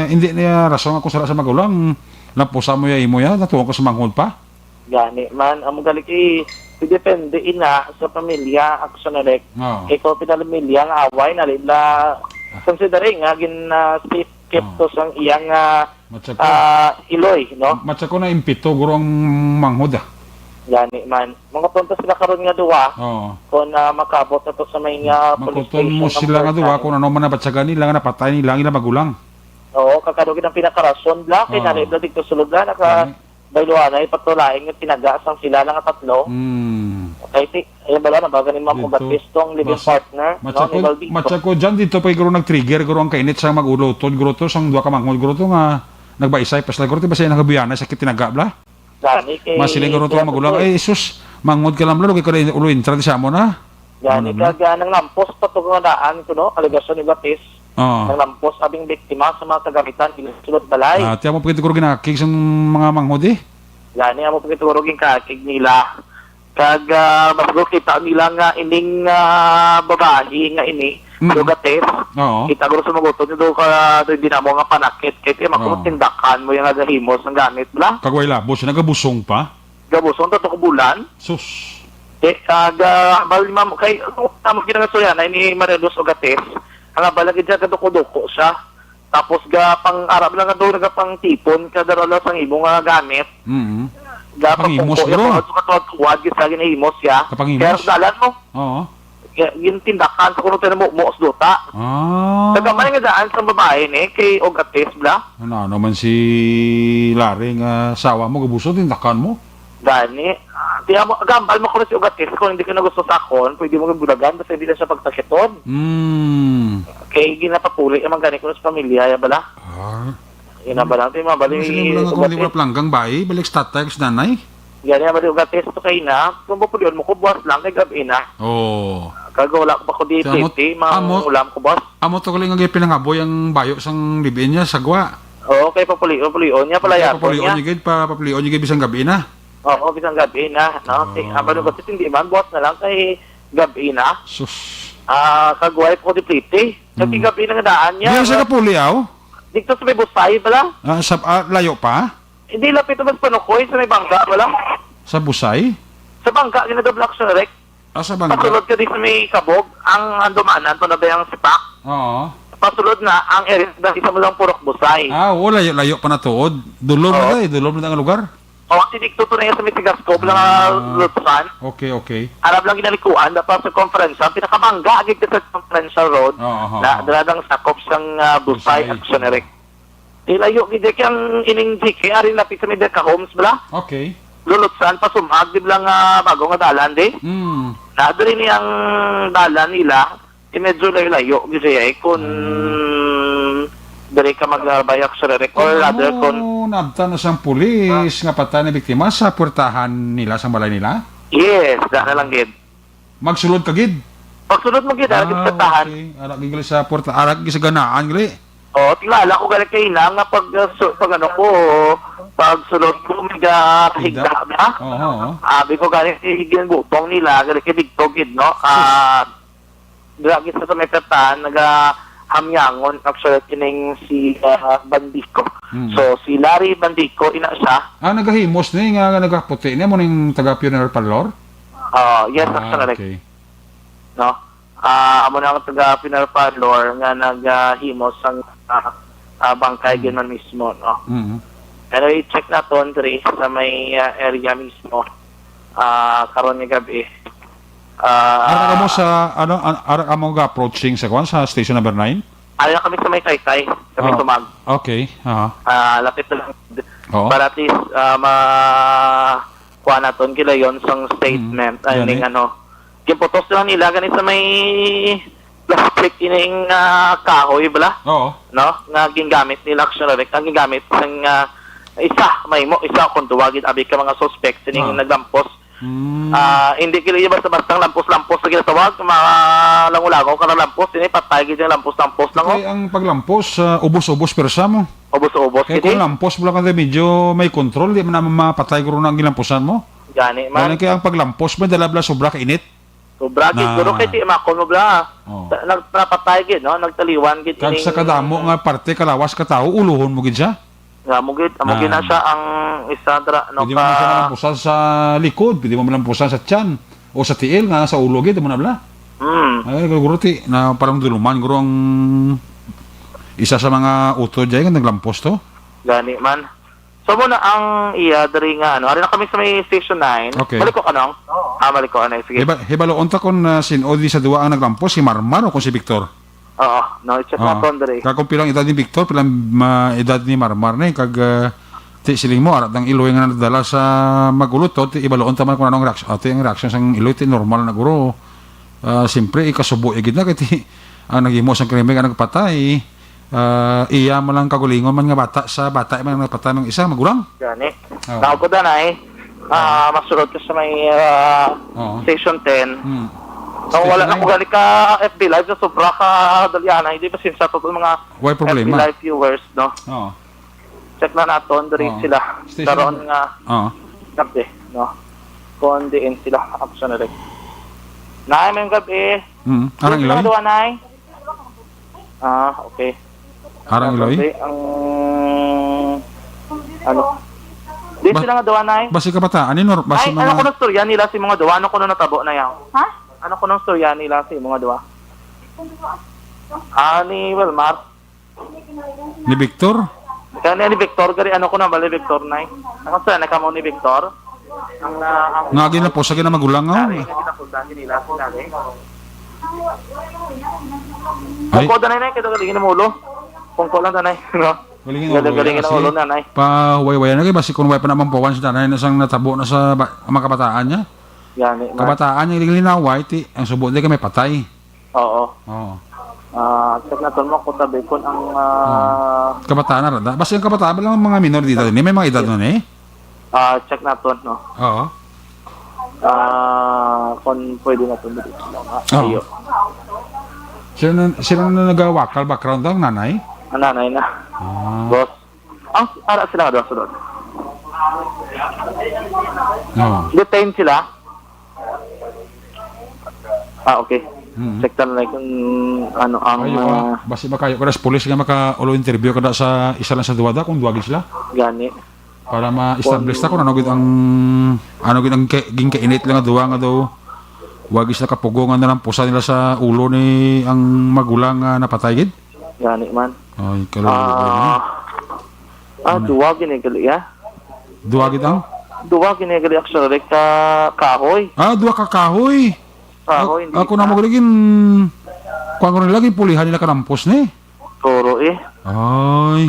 hindi niya rason ako sala sa magulang. Napusa mo ya imo ya, natuwa ko sa manghod pa. Gani man, amo gali kay depende ina sa pamilya aksonalek. Ikaw pinalamilya nga away na lila considering nga gin safe keep to sang iyang iloy, no? Matsa ko na impito guro ang manghod Gani man. Mga punta sila karon nga duwa. Kung makabot na to sa may makuton mo sila nga duwa kung ano man nabatsagan nila nga napatay nila ang magulang. Oo, kakadugin ang pinakarason bla kay nalibla dito sulod na bayluan ay patulain nga tinagasang sila lang nga tatlo. Okay, ayun bala na baga ni Ma'am Batistong living partner, no? Matsa ko dyan dito pa guro nag-trigger guro ang kainit sa magulutod guro to sang duwa ka manghod guro to nga nagbaisay pasla guro ti basta nagabuyana sakit tinaga bla. Masiling guro to magulang ay sus manghod ka lang bla kay ko ulo intra sa mo na. Gani kaga nang lampos patugandaan ko no aligasyon ni Batis. Nang lampos abing biktima sa mga kagamitan sulod balay. Tiyan mo pagkita guro ginakig sa mga manghod eh. Gani amo pagkita guro ginakig nila. Kag masgo kita nila nga ining babae nga ini Lugates. Kita guro sa magutod do ka do dinamo nga panakit kay makulot tindakan mo yung agahimos ng gamit bla. Kagway labo siya nagabusong pa. Gabusong to ko bulan. Sus. Kag bali ma'am kay amo kinangasoyan ni Marelos Ogates Ang balagid siya kaduko-duko siya. Tapos pang Arab lang nga doon pang tipon kada rola sang imong gamit. Kapangimos, pangkuko, bro. Tuwad sa ginahimos siya. Kapangimos? Kaya sa dalan mo. Oo. Yung tindakan sa kuno mo mo duta. Tagamay nga daan sa babae ni kay Ogates bla. Ano naman si Larry nga sawa mo gabuso tindakan mo? Gani. Tiya mo gambal mo ko si Ogates kung hindi ka na gusto sa akon, pwede mo gabulagan basta hindi na siya pagsakiton. Kay ginapapuli ang gani ko sa pamilya ya bala. Ina bala ti mabali. Sila mo lang ako libra planggang bayi, balik statay sa nanay. Gani mabali Ogates to kay na, kung mapulyon mo ko buwas lang kay gabi na. Oh. Kagawala ko pa ko di titi, ulam ko boss. Amo to kaling nga pinangaboy ang bayo sang libin niya sagwa. Oo, kay papulion niya pala yato Papulion niya. niya gid papulion niya gid bisang gabi na. Oo, bisang gabi na, no? Abalo ko hindi man boss na lang kay gabi na. Sus. Kagway ko di pliti. Kasi gabi na nga daan niya. Diyan sa kapuliaw? Dito sa may busay bala. Layo pa? Hindi lapit mas panukoy sa may bangka bala. Sa busay? Sa bangka ginadoblock siya rek. Sa bangka? Pasulod ka di sa may kabog, ang andumaanan to na ba yung sipak. Oo. Pasulod na ang area na isa mo lang purok busay. Oo, layo pa na tuod. Dulom na dulom na ang lugar. O, tinik to na yan sa may sigaskop lang lutsan. Okay. Arab lang ginalikuan, dapat sa conference, ang pinakabangga, agad ka sa conference road, na daladang sakop sang busay at soneric. Ilayo, gidi kang ining GK, arin lapit sa may Deca Homes, bala? Okay. Lulutsan, pasumag, di lang bago nga dalan, di? Nadali niyang dalan nila, medyo layo, gidi kung dari ka magbayak sa rerek or rather kung nabta na sang pulis nga patay na biktima sa puertahan nila sa balay nila? yes, dahil lang gid. Magsulod ka gid? Pagsunod mo gid, agad sa tahan. Okay. Arak gid sa puerta, arak gid sa ganaan gid. O, tingala ko galing kayo na nga pag ano ko, pagsulod ko, may kahigda ba? Oo. Abi ko galing higyan butong nila, galing kay Digto gid, no? Dragit sa may pertahan, hamyangon actually kining si Bandico. So si Larry Bandico ina siya. Nagahimos ni nga nagaputi niya mo ning taga Pioneer Parlor? Yes, actually. Okay. No. Amo na ang taga Pioneer Parlor nga naghimos ang bangkay man mismo, no. Pero i-check na to Andre sa may area mismo. Karon ni gabi. Ara mo sa ara mo ga approaching sa station number 9? Ayun kami sa may Taytay, sa may Tumag. Okay. Lapit na lang. Oo. Para at least kuha natin kila yon sang statement. Ayun ano. Kimputos lang nila ganit sa may plastic ining kahoy bala. Oo. No? Nga gingamit nila actually. Ang gingamit ng isa kung duwagin abi ka mga suspect sining naglampos. Hindi kila yung basta-bastang lampos-lampos na ginatawag, mga langulangaw ka na lampos, hindi patay gid yung lampos-lampos lang. Okay, ang paglampos, ubos-ubos persa mo. Ubos-ubos Kaya kung lampos mo lang medyo may control, di mo naman mapatay ko rin ang gilamposan mo. Gani man. Kaya ang paglampos mo, dalabla sobra kainit. Sobra gid, guro kay ti makon mo bla. Napatay gid, no? Nagtaliwan gid Kag sa kadamo nga parte kalawas ka tao, uluhon mo gid siya. Nga mo gid, amo gid na siya ang isa dra no Pwede mo siya malampusan sa likod, pwede mo malampusan sa tiyan o sa tiil nga sa ulo gid mo na bla. Ay guro ti na parang duluman guro ang isa sa mga utod diay nga naglampos to. Gani man. So muna ang iya diri nga ano, ari na kami sa may station 9. Okay. Balik ko kanong? Balik ko anay sige. Hibalo unta kon sinodi sa duwa ang naglampos si Marmar o kon si Victor. Oo, no, check na to diri. Kag kung pilang edad ni Victor, pilang edad ni Marmar na kag ti siling mo arat ang iloy nga nadala sa magulot to ti ibaloon ta man kun anong reaction. Ate ang reaction sang iloy ti normal na guro. Siyempre ikasubo igid na kay ti ang naghimo sang krimen nga nagpatay. Iya mo lang kagulingon man nga bata sa bata man nagpatay ng isa magulang. Gani. Ako danay. Masulod ka sa may station 10. Wala na ko gali ka FB Live sa sobra ka dalyana, hindi pa sinsa to mga FB Live viewers, no? Oo. Check na naton diri sila. Karon nga gabi, no? Kung diin sila action na rin. Naay may gabi. Arang iloy? Okay. Arang iloy? Di sila nga duwa nay. Basi ka bata, ano basi mga ano ko na storya nila si mga duwa, ano ko na natabo na yaw. Ano ko nang storya nila si mga duwa? Ni Wilmar. Ni Victor? Kaya ni Victor, gari ano ko na bali Victor na eh. Ako sa nakamo ni Victor. Ang Nga gina po sa gina magulang nga. Kari, nga ginapuntahan nila sinali. Ay. Kung ko danay na, kito galing mulo. Kung ko lang danay, no? Galing na ulo nanay. Pa-way-way na kayo, basi kung way pa naman po, once nanay na sang natabo na sa mga kabataan niya. Yan, Kabataan niya, linaway, ang subot di kami patay. Oo. Oo. Check na mo kung tabi ko ang... Kabataan na rada. Basta yung kabataan lang mga minor dito. May mga edad nun eh. check na to, no? Oo. Kung pwede na to. Ayo. Sino na nagawakal background ang nanay? Ang nanay na. Boss. Ang ara sila doon sunod. Oo. Detained sila. Okay. Check na lang kung ano ang... Basi makayo kada sa pulis nga maka-ulo interview kada sa isa lang sa duwada kung duwagin sila. Gani. Para ma-establish ta kung ano gid ang ging kainit lang nga duwa nga daw wagis na kapugongan na lang pusa nila sa ulo ni ang magulang nga napatay gid. Gani man. Ay, kaluluwa. Duwa gini gali ya. Duwa gid ang? Duwa gini gali actually ka kahoy. Duwa ka kahoy. Kahoy. Ako na mo galigin kuan ko lagi pulihan nila kanampos ni. Toro eh. Ay.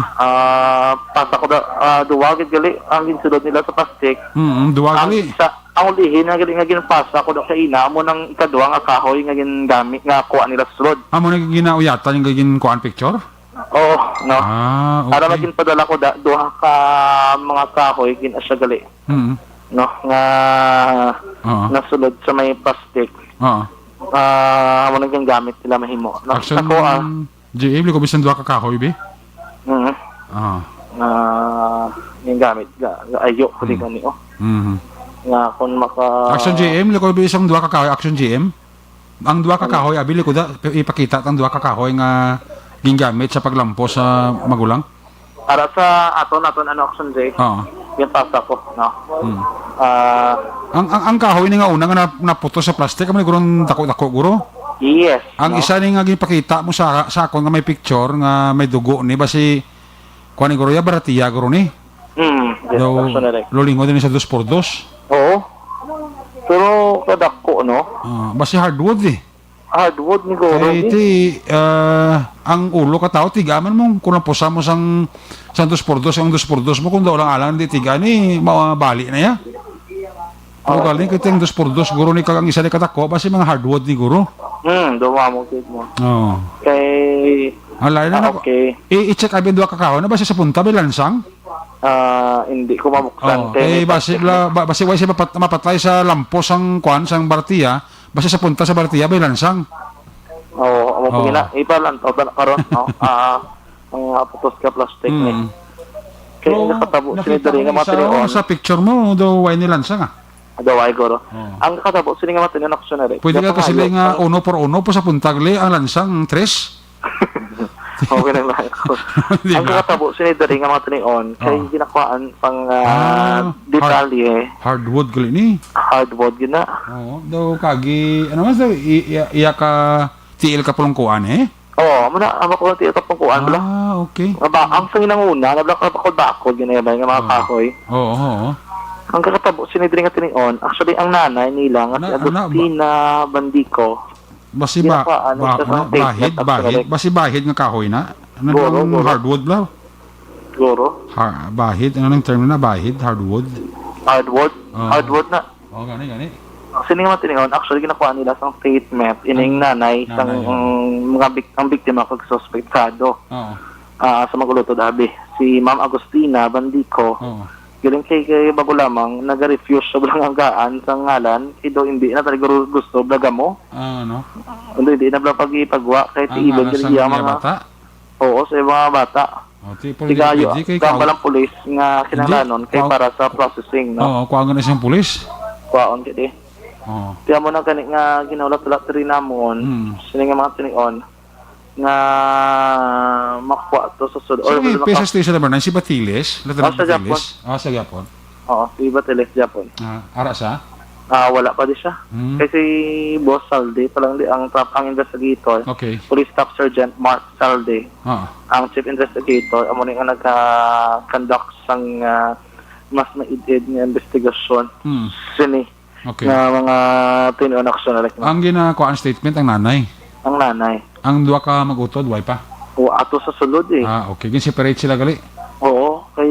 Pasa ko duwa gid gali ang ginsulod nila sa plastic. Duwa gali. Ang ulihin nga gali nga ginpasa ko sa ina mo ng ikaduwa nga kahoy nga gingamit nga kuha nila sa sulod. Amo na ginauyatan yung gagin kuan picture? Oo, no. Okay. Para maging padala ko duha ka mga kahoy ginasya gali. No, nga nasulod sa may plastic. Amo nang gamit nila mahimo. Action GM, liko bisan duha ka kahoy be? Yung gamit ayo ko di kani nga kung maka Action GM, liko bisan duha ka kahoy Action GM. Ang duha ka kahoy abi liko da ipakita ang duha ka kahoy nga gingamit sa paglampo sa magulang. Para sa aton ano Action J. Yung pasa ko, no. Ang kahoy ni nga una nga naputo sa plastic kamo gurong dako-dako guro. Yes. Ang isa ni nga gipakita mo sa akon nga may picture nga may dugo ni basi kuan ni guro ya baratiya guro ni. Lolingo din sa 2x2. Oo. Pero kadako no. Basi hardwood eh. Hardwood ni guro. Ang ulo ka tao tigaman mo kung napusa mo sang 2x2 ang 2x2 mo kung daw lang alang di tiga ni mabali na ya. Ang galing kita yung 2x2 guro ni kang isa ni katako basi mga hardwood ni guro. Duwa mo kit mo. Kay alay na okay. I-check abin duha ka kahoy na basi sa punta bilansang. Hindi ko mabuksan basi way siya mapatay sa lampos ang kuan sang bartiya basi sa punta sa bartiya bilansang. Amo pagina ipalan to karon no. Ang putos ka plastic ni. Kaya nakatabo sila diri nga material sa picture mo do way nilansang Adaway guro. Ang katabo sila nga matinan action na rin. Pwede ka kasi nga 1 por 1 po sa puntagle ang lansang 3. Okay lang ako. Ang katabo sila diri nga matinon kay ginakuan pang detalye. Hardwood gali ni. Hardwood gina. Do kagi ano mas iya ka tiil ka pulungkuan eh. Amo na amo ko tiil ka pulungkuan bala. Okay. Ang sangin ng una nabla ka bakod ginaya nga mga kahoy. Oo. Ang kakatabo sinidri nga tinion, actually ang nanay nila nga si Agustina Bandico. Basi bahid nga kahoy na. Ano ang hardwood ba? Goro. Bahid, ano nang term na bahid, hardwood? Hardwood na. Gani. Sini nga tinion, actually ginakuha nila sang statement ining nanay sang ang biktima kag suspektado. Sa maguluto dabi si Ma'am Agustina Bandico. Galing kay bago lamang nag-refuse sa balanggaan sa ngalan ido hindi na talaga gusto blaga mo hindi na bala pag-ipagwa kahit ibig diri mga bata sa mga bata tigayo kapalang pulis nga kinahanglanon kay para sa processing kuha nga na siyang pulis kuhaon kiti tiya mo na kani nga ginaulat-ulat rin namon sila nga mga tinion nga makuha to sa sud or PESA station number 9 si Batiles sa Japon sa Japon si Batiles Japon ara sa Wala pa di siya. Kasi Boss Salde, palang ang investigator, Okay. Police Staff Sergeant Mark Salde, ang Chief Investigator, amo nga nagka-conduct sang mas maidid nga investigasyon. Sini Okay. na mga tinuon aksyon na like, Ang ginakuha ang statement ang nanay. ang nanay. Ang duwa ka magutod, way pa? O ato sa sulod eh. Okay. Gin-separate sila gali. Oo, kay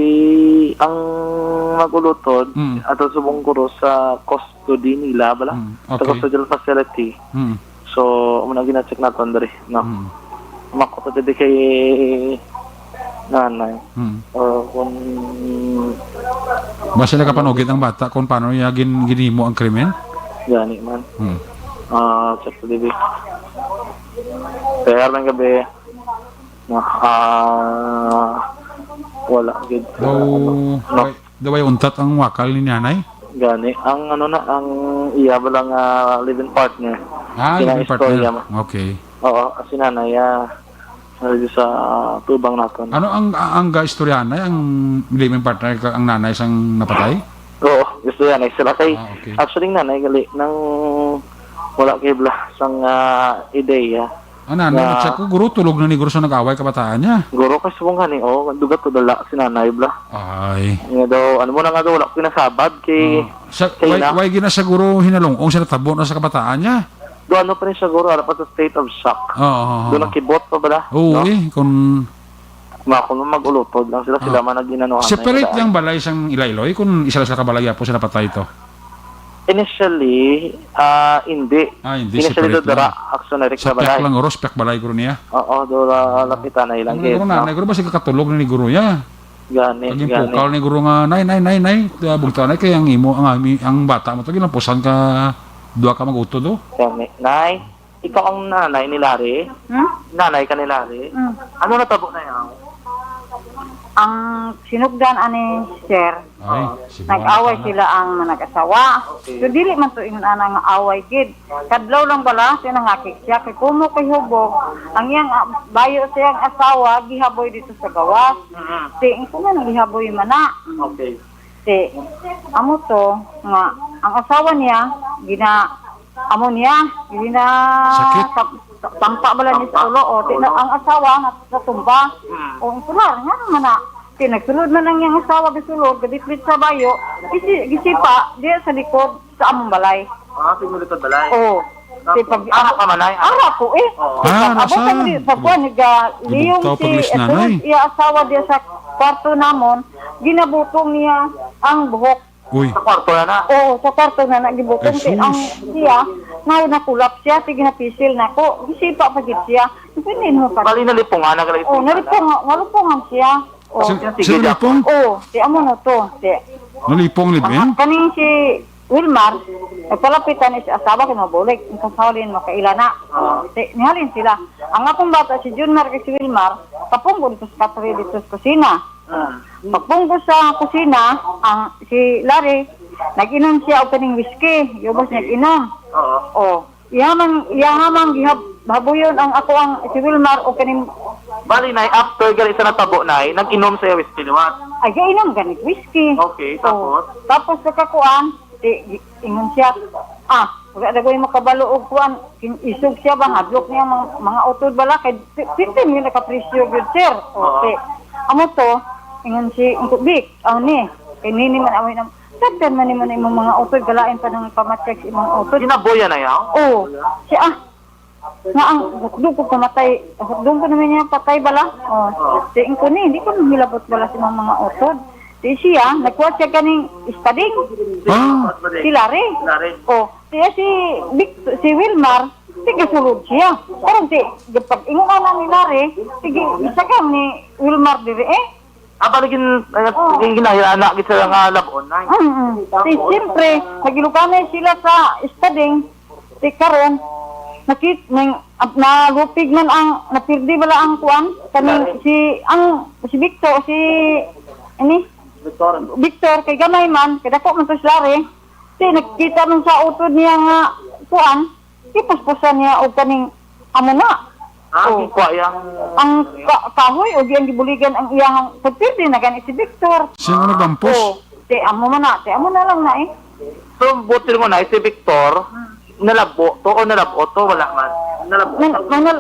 ang magulutod ato subong kuro sa custody nila bala. Sa Okay. custodial facility. So, muna gina-check natin dali, no? Makuto dito kay nanay. O kung Basta na kapanugid ang bata kung paano niya ginimo ang krimen? gani man. Check to dito. Kaya ng gabi, wala gid. Daw ay untat ang wakal ni nanay? Gani. Ang ang iya ba lang living partner. Living Kina-istorya partner. mo. Okay. Oo, kasi nanay, sa tubang natin. Ano ang istoryanay, ang living partner, ang nanay sang napatay? Oo, gusto yan. Sila kay, Okay. actually nanay, gali, nang wala kay blah, sang ideya. Ang nanay, check ko, guro, tulog na ni guro sa nag-away kabataan niya. Guro kasi mong gani, dugat to dala si nanay blah. Ay. Nga daw, ano mo na nga daw, wala ko pinasabad kay, kay na. Why gina sa guro hinalong siya natabo na sa kabataan niya? Do ano pa rin siya guro, pa sa state of shock. Doon ang kibot pa bala. Oo, kung Kung mag-ulutod lang sila man nag-inanuhan. separate lang balay sang ilayloy kung isa lang sa kabalay po sila patay ito. Initially, hindi. Hindi, Initially, separate dara, lang. action na rin Sa sa balay. pek lang oros, pek balay guro niya. Oo, do lapitan na ilang Ang case. guro nanay, guro ba siya kakatulog na ni guro niya? Gani, Paging gani. pukal ni guro nga, nay, bugta na kaya ang imo, ang bata mo, tagin lang pusan ka, dua ka magutod do. Gani. Nay, ikaw ang nanay ni Larry? Nanay ka ni Larry? Ano natabo na yan? Ang sinugdan ani sir, Ay, nag-away sila ang nag-asawa. So dili man to ingon ana nga away gid. Kadlaw lang bala siya nangakik siya kay kumo kay hubog. Ang iyang bayo siyang asawa gihaboy dito sa gawas. Ti ko man gihaboy man na. Okay. Ti amo to nga ang asawa niya amo niya gina Sakit? tampa bala ni sa ulo o ti ang asawa natumba. O itular nga naman na pinagsulod man ang iyang asawa gisulod gadiplit sa bayo gisipa diya sa likod sa among balay. Pinulitod balay. Oo. Ara ka manay? Ara ko eh. nasa? Abo sa di pagkuan liyong Gibugtaw si paglis nanay. iya asawa diya sa kwarto namon ginabutong niya ang buhok. Uy, Sa kwarto na na. Oo, sa kwarto na nagibukong Jesus. ang siya nakulap siya sige napisil nako gisipa pa gid siya. Pinin mo pa. Bali na lipungan na galay. Oh, nalipungan siya. Oh. sino lipong? Oh, si amo no to. Si Nalipong libin? kaning si Wilmar, nagpalapitan ni si asawa kay mabulig. Ang kasawalin mo kailana. Nihalin sila. Ang akong bata si Junmar kay si Wilmar, kapunggo dito sa katri dito sa kusina. Pagpunggo sa kusina, ang si Larry, nag-inom siya og kaning whiskey. Yubos nag-inom. Oh, iyaman gihabuyon ang ako ang si Wilmar o kaning Bali na, after gali sa natabo na, nag-inom sa whiskey liwat. ay gainom ganit whiskey. Okay, tapos? Tapos pagkakuan, ingon siya, wala na ko makabalo og kuan, isog siya ba, hadlok niya mga utod bala, kay 15 yung nakapresyo good sir. Okay. Amo to, ingon si Bik, ni, kay nini man away ng, sagdan man naman imong mga utod, galain pa ng pamacheck sa imong utod. Ginaboya na yan? Oo. Siya, nga ang hukdong ko pamatay, hukdong ko naman niya patay bala. Tiin ko ni, hindi ko nahilabot bala sa mga utod. Di siya, nagkuha siya kaning istading. Si Larry. Siya si Wilmar, sige sulod siya. Pero pag ingon na ni Larry, sige, isa ka ni Wilmar diri Baligin ginahirana kita nga labon na. Siyempre, nagilukanay sila sa istading. Si karon, nalupig man ang napirdi bala ang kuan kaning si Victor Victor kay gamay man kay dako man to si Larry nakita man sa utod niya nga kuan ipuspusan niya og kaning amo na ang kahoy og iyang gibuligan ang iyang pagpirdi na gani si Victor sino nagdampos? ti amo na lang na So, buti mo na, si Victor, nalabo to o nalabo to, wala man. Nalabo.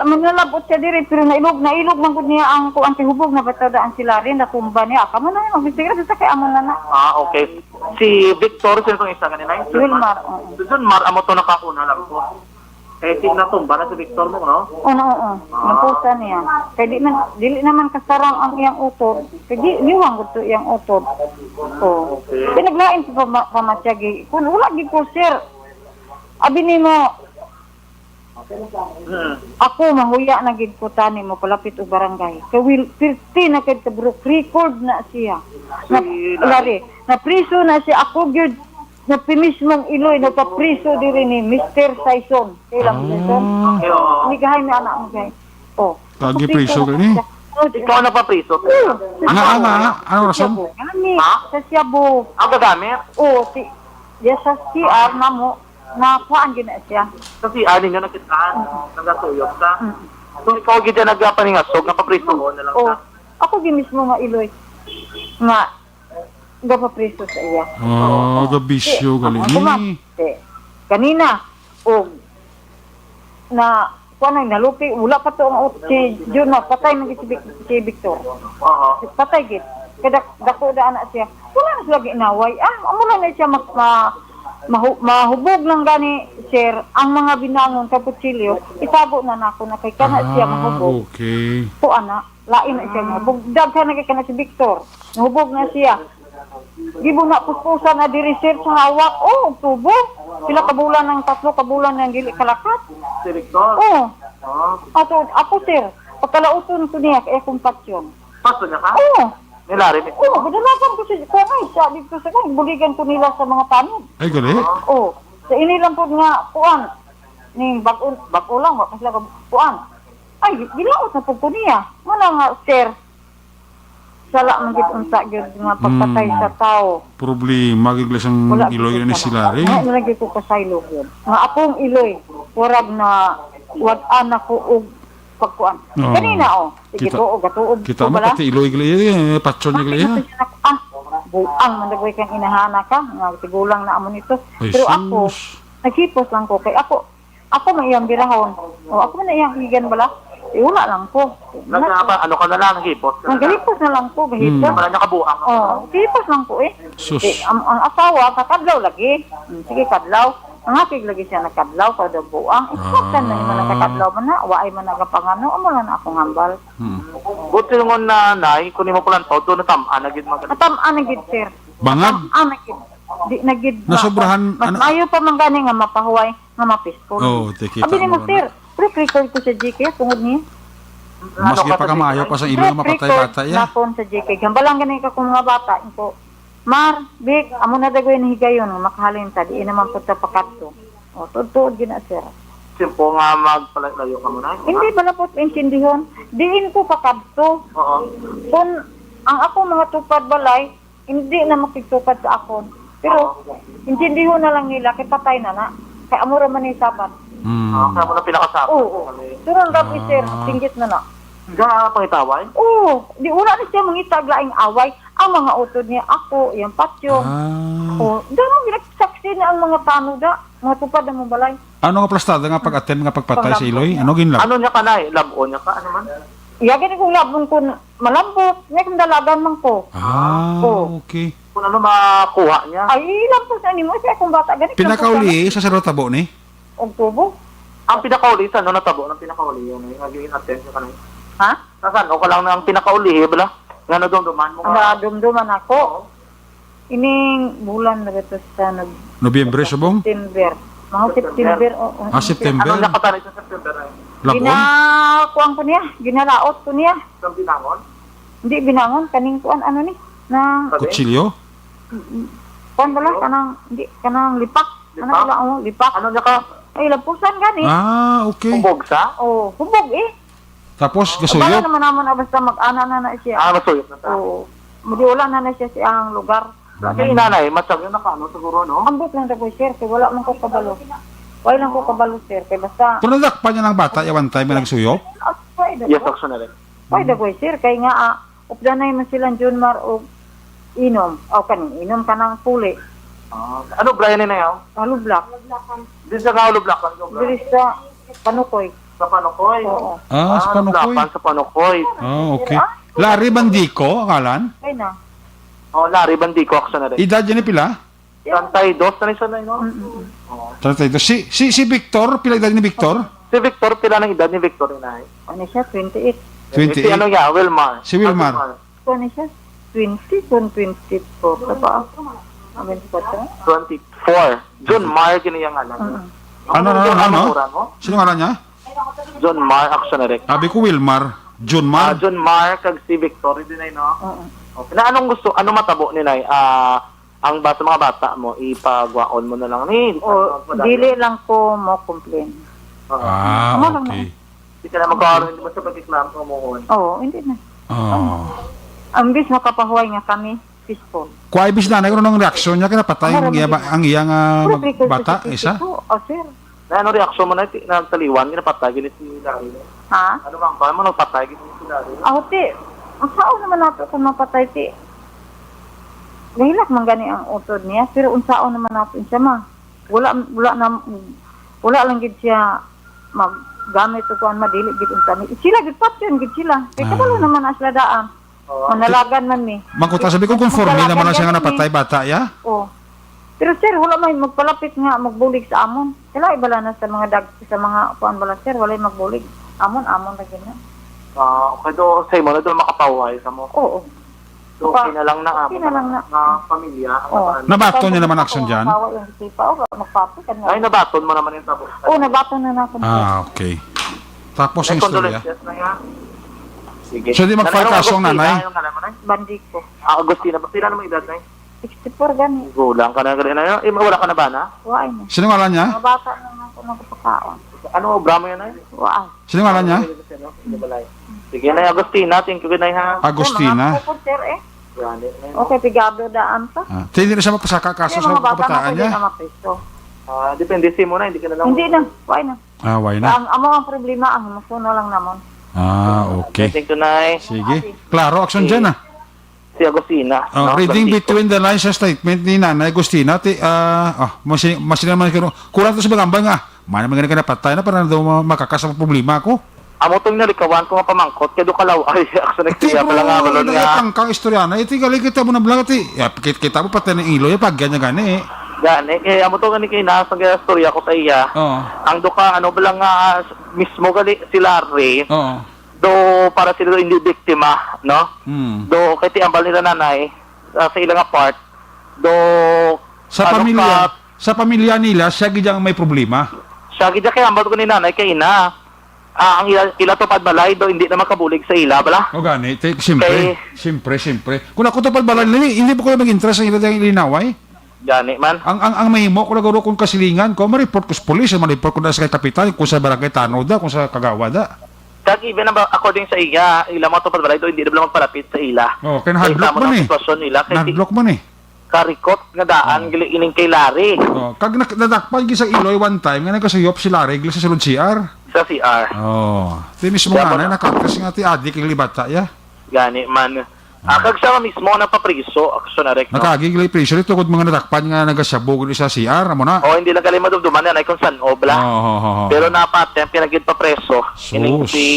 Manalabot siya diri pero nailog man gud niya ang kuan hubog na batadaan sila rin natumba niya aka man na magbisigara sa kay amon na. Okay. Si Victor, sino itong isa kanina? Si Wilmar. Si Wilmar, amo to nakakuna lang po. Eh, natumba na si Victor mo, no? Oo. Napusa niya. Kaya dili naman kasarang ang iyang utod. Kaya liwang gud to iyang utod. So, pinaglain sa pamatyagi. Kung wala gid ko sir. Abi nimo ako mahuya na gid ko tani mo palapit og barangay. Kawil 50 na kay record na siya. Na priso na siya ako gyud na pimismong Iloy nagpapriso diri ni Mr. Saison. Kailan Saison? Ni gahay mi anak mo gay. Oh. Lagi priso gani. Ikaw na pa priso? Ano rason? Sa Siabo. Ang gagamit? Oh, sa CR na mo na kuhaan gina siya. Kasi alin nyo nakitaan, nagatuyok ka. So, ikaw gid na nagpaningasog, napapriso mo na lang Oh, ka. ako gimismo nga Iloy. Nga gapapriso sa iya. Gabisyo gali ni. Kanina na kuan ang nalupi wala pa to ang si Jun na patay man si Victor. Patay gid. Kada dako da anak siya. Wala na sila ginaway. Amo na siya mahubog lang gani sir ang mga binangon sa kutsilyo itago na nako na kay kana siya mahubog. Okay. Po ana lain na siya mahubog. Daghan na kay kana si Victor. Mahubog na siya. Gibo na puspusan na diri sir sa hawak. Oh, tubo. Pila ka bulan ng 3 ka bulan ng dili kalakat. Si Victor? Oh. Ako sir, pagkalauton ko niya kay akong patsyon. Paso niya ka? Oh. Nilarin ito? Oo, kadalasan ko siya dito sa kanya. Buligan ko nila sa mga panig. Ay gali. Oo. Sa inilang po nga, kuan. Ning bag-o lang, wak sila kuan. Ay, gilaot na po ko niya. Wala nga, sir. Sala man gid unsa gyud nga pagpatay sa tao. Problema giglas ang Iloy ni sila rin. Nga lagi ko pasaylo gyud. Nga akong Iloy, warag na wad-an ako og pagkuan. Kanina sige gatuog Kita mo pati Iloy gali, patson ni gali. Buang man dagway kang inahana ka, nga tigulang na amo nito. Pero ako naghipos lang ko kay ako may iyang birahon. Ako man iyang higan bala. Wala lang ko. Ano ka na lang, hipos? Naghipos na lang ko, gahipos. Wala niya kabuang. Hipos lang ko ang asawa, kakadlaw lagi. Sige, kadlaw. Ang hakig lagi siya nakadlaw, kada buang. Ikatan na naman nakakadlaw man na, waay man nagapangano, amo lang na akong hambal. Buti nung nanay, kunin mo pala to, doon natam-an, nagid maganda. Natam-an nagid, sir. Bangag? Nagid. Di nagid. Nasobrahan, Mas mayo pa man gani nga mapahuway, nga mapiskol. tiki. Abi ni mo, sir. Record ko sa GK, tungod niya. Maski pa kamayo pa sa Iloy nga mapatay bata ya. Napon sa GK. Gambalang gani ka kung mga bata. Ito, Mar, Vic, amo na dagoy na higayon, makahalin ta, di naman po sa pakatso. Tuod-tuod gina, sir. Simpo nga magpalayo ka muna. Hindi ba na po intindihon? Diin ko pakatso. Kung ang ako mga tupad balay, hindi na makitupad sa akon. Pero, intindihon na lang nila, kay patay na na. Kay amura man ni sabat. Kaya mo na pinakasabi. Oo. Turun rabi, sir, tinggit na na. Diyan pangitaway? Oo. Di wala na siya mangitag laing away. Ang mga utod niya, ako, yung patyo. Damo, ginagsaksi na ang mga tanuda. Mga tupad na mong balay. Ano nga plastada nga pag-attend nga pagpatay sa Iloy? Ano ginlab? Ano niya ka na eh? Labo niya ka? Ano man? Yagin kong labon ko malambot. Ngayon kong dalagan man ko. Okay. Kung ano makuha niya? Ay, lampot na ni mo. Siya akong bata. Ganit Pinakauli sa Sarotabo ni? Oktubo. Ang pinakauli, saan? Ano natabo ng pinakauli? Yung naging attention ka na yun? Ha? Nasaan? O ka lang ng pinakauli, bala? Nga nadumduman mo ka? Nadumduman ako. Ining bulan na ito sa Nobyembre subong? September. Mga September. September. Anong nakatanig sa September? Labon? Ginakuan ko niya. Ginalaot ko niya. Ang binangon? Hindi binangon. Kaning kuan ano ni? Na Kutsilyo? kuan bala kanang hindi kanang lipak. Ano bala lipak. Ano niya ka? Ay lampusan gani. Okay. Hubog sa? Hubog eh. Tapos Bala gasuyok? naman basta mag-ana na siya. Masuyok na ta. Mudi wala na siya sa ang lugar. Kaya inanay, matsag yung nakaano siguro, no? Ambot lang daw sir, kay wala man ko kabalo. Wala lang ko kabalo sir, kay basta Kung nadakpan niya ng bata, yawan time nga nagsuyok? Yes, action na rin. Why daw sir, kay nga updanay man silang Junmar og inom. O kaning inom ka ng puli. Ano Brian na yun? Halo Black. Di sa Kaulo Black. Diri sa Panukoy. Sa Panukoy. Oo. Sa Panukoy. Black sa Panukoy. Okay. Larry Bandico, akalan? Ay na. Larry Bandico, action na rin. Edad niya ni pila? 32 na rin siya na yun. Si Victor, pila edad ni Victor? Si Victor, pila ng edad ni Victor na Ano siya? 28. 28. Si ano niya, Wilmar. Si Wilmar. Ano siya? 20 kung 24. Diba? 24. John Mar, kiniyang alam. Ano? Sino ngalan niya? John Mar, action na rin. Sabi ko Wilmar. John Mar. John Mar, kag si Victor, din ay, no? Okay. Na anong gusto, ano matabo ni Nay? Ang bata, mga bata mo, ipagwaon mo na lang ni. Dili lang ko mo complain. Okay. Hindi ka na magkakaroon, hindi mo sa pag-islam mo mo. Oo, hindi na. Ang bis makapahuay nga kami, peaceful. Kuha ibis na, nagkaroon ng reaksyon niya, kinapatay ang iyang bata, isa? Sir. Na ano reaksyon mo na, nagtaliwan, kinapatay, ginit si Larry. Ha? Ano bang ba mo nagpatay, ginit si Larry? Ti. Ang sao naman nato kung mapatay, ti. Gahilak man gani ang utod niya, pero unsao naman nato siya ma. Wala lang gid siya maggamit o kuan madili gid unsa ni. Sila gid patyon gid sila. Kay kabalo naman na sila daan. Manalagan man ni. Mangkuta sabi ko conforme naman na siya nga napatay bata, ya? Oo. Pero sir, wala may magpalapit nga magbulig sa amon. Sila ibala na sa mga sa mga kuan bala sir, wala magbulig. Amon ra gid na. Okay do, say mo na doon makapahuay sa mo. Oo. So, kinalang na pamilya. Nabaton niya naman action dyan? Ay, nabaton mo naman yung tabo. Oo, nabaton na natin. Okay. Tapos ang istorya. Sige. So, di mag-file kaso ang nanay? Bandiko. Agustina, pila naman edad na 64 gani. Gulang ka na ganyan na yun. Wala ka na ba na? Waay na. Sino ngalan niya? Mga bata na ako nagpakaon. Ano, Bramo yan ay? Waay. Sino ngalan niya? Sige na, Agustina. Thank you, Ginay, ha? Agustina. Okay, pigado daan pa. Hindi na siya mapasaka kaso sa kabataan niya? Depende si mo na, hindi ka na lang. Hindi na, waay na. Why na? Ang mga problema, ang humusuno lang naman. Okay. Thank you, Nay. Sige. Klaro, action dyan Si Agustina. Reading between the lines sa statement ni Nanay Agustina, masina naman kurang to sa bagambay nga. Mana mga ka napatay na para daw makakasama problema ko. Amo tong nalikawan ko nga pamangkot kay do kalaw ay action nagsiya pala nga balon nga. Pangkang istorya na iti gali kita mo na blang iti. Kita mo patay ng ilo ya pag ganyan gani. Gani kay amo to gani kay nasa nga istorya ko sa iya. Ang do ka ano bala nga mismo gali si Larry. Do para sila hindi biktima, no? Do kay ti ambal nila nanay sa ilang part do sa pamilya nila siya gidyang may problema. Siya gidya kay ambal ko ni nanay kay ina. Ang ila to padbalay do hindi na makabulig sa ila bala. O gani, siyempre. Kung ako to padbalay hindi po ko mag-interest sa ila dang ilinaway. Gani man. Ang mahimo ko laguro kung kasilingan ko, ma-report ko sa police, ma-report ko na sa kapitan, kung sa barangay Tano da, kung sa Kagawa da. Kag even according sa iya, ila mo to padbalay do hindi na magpalapit sa ila. Kaya na-block mo ni. Na-block mo ni. Karikot nga daan ining kay Larry. Kag nadakpan gi sa Iloy one time nga nagkasuyop si Larry gila sa sulod CR. Sa CR. Ti mismo nga nakakas nga ti adik kay libata ya. Gani man. Kag siya mismo na papriso action na rek. Nakagigilay priso ito kung mga nadakpan nga nagasabog sa CR amo na. Hindi lang kali madumduman yan ay kung saan obla. Pero napatem pinagid pa preso ining si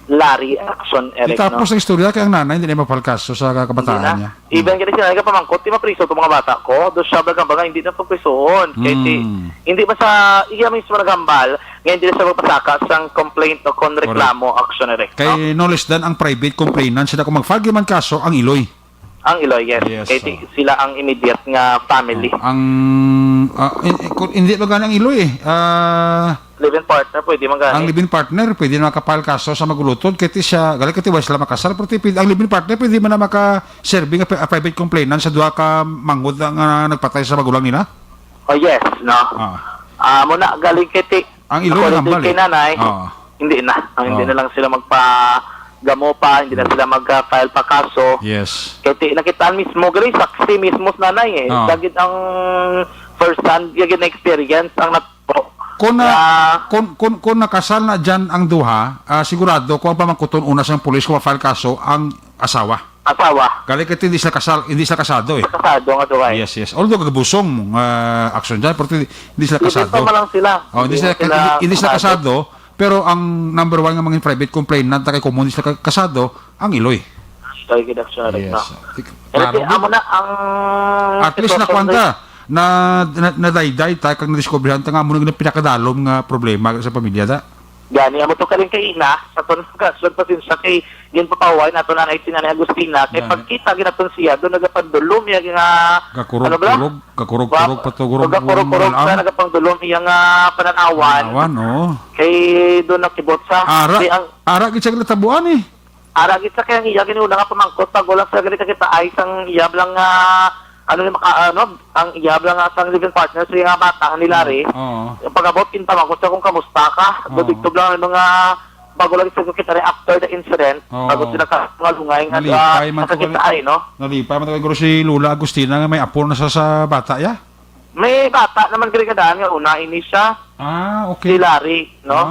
Larry action Eric. Tapos ang istorya kay ang nanay hindi na mapalkaso sa kabataan niya. Even kaya sila pamangkot, di mapriso itong mga bata ko, doon siya nagambal hindi na paprisoon. Hindi ba sa iya mismo nagambal, ngayon hindi na siya magpasaka sa complaint o kon reklamo action Eric. Kay no less than ang private complainant, sila kung mag-file man kaso, ang Iloy. Ang Iloy, yes. Kaya sila ang immediate nga family. Hindi ba gani ang Iloy live-in partner, pwede man gani. Ang live-in partner, pwede na makapile kaso sa magulutod. Kaya siya, gali kati sila makasal. Pero ang live-in partner, pwede man na makaserving a private complainant sa duha ka manggod nga nagpatay sa magulang nila? Yes, no? Muna, galing kiti. Ang Iloy na kay nanay, hindi na. Hindi na lang sila gamo pa, hindi na sila mag-file pa kaso. Yes. Kaya nakitaan mismo, gali, saksi mismo sa nanay Dagit ang first hand, yung experience, ang natpo. Kung nakasal na dyan ang duha, sigurado kung ang pamangkuton una sa pulis kung ma-file kaso ang asawa. Asawa. Gali kiti hindi sila kasado eh. Kasado nga to ay. Yes. Although kagabusong action dyan, pero hindi sila kasado. Hindi pa lang sila. Oh, hindi sila kasado, pero ang number one ng mga private complainant na kay common sila kasado, ang Iloy. Kay Gidaksyon rin, no? Klaro, Amo na ang... at least na kwanta na dayday tayo kang nadiscoveryhan ta nga mo nang pinakadalom nga problema sa pamilya da. Gani, amo to kaling kay ina, sa to nagkasun pa sin sa kay gin papaway nato na si Nanay Agustina, kay pagkita ginaton siya do nagapandulom ya nga kakurog patugurog kakurog sa nagapandulom iya nga pananawan. Kay do nakibot sa ara gid sa tabuan eh. Ara gid sa kay ang iya ginuna nga pamangkot pag wala sa gali kita ay sang iya lang nga ang iyab lang sa living partner sa mga bata ang nilari. Pag-abot kinta ko sa kung kamusta ka. Dugtog lang mga bago lang sa kita after the incident. Bago sila ka mga lungay nga kita ay, no? Nalipay man siguro si Lula Agustina nga may apo na sa bata ya. May bata naman kadaan nga una ini siya. Okay. Si Larry, no?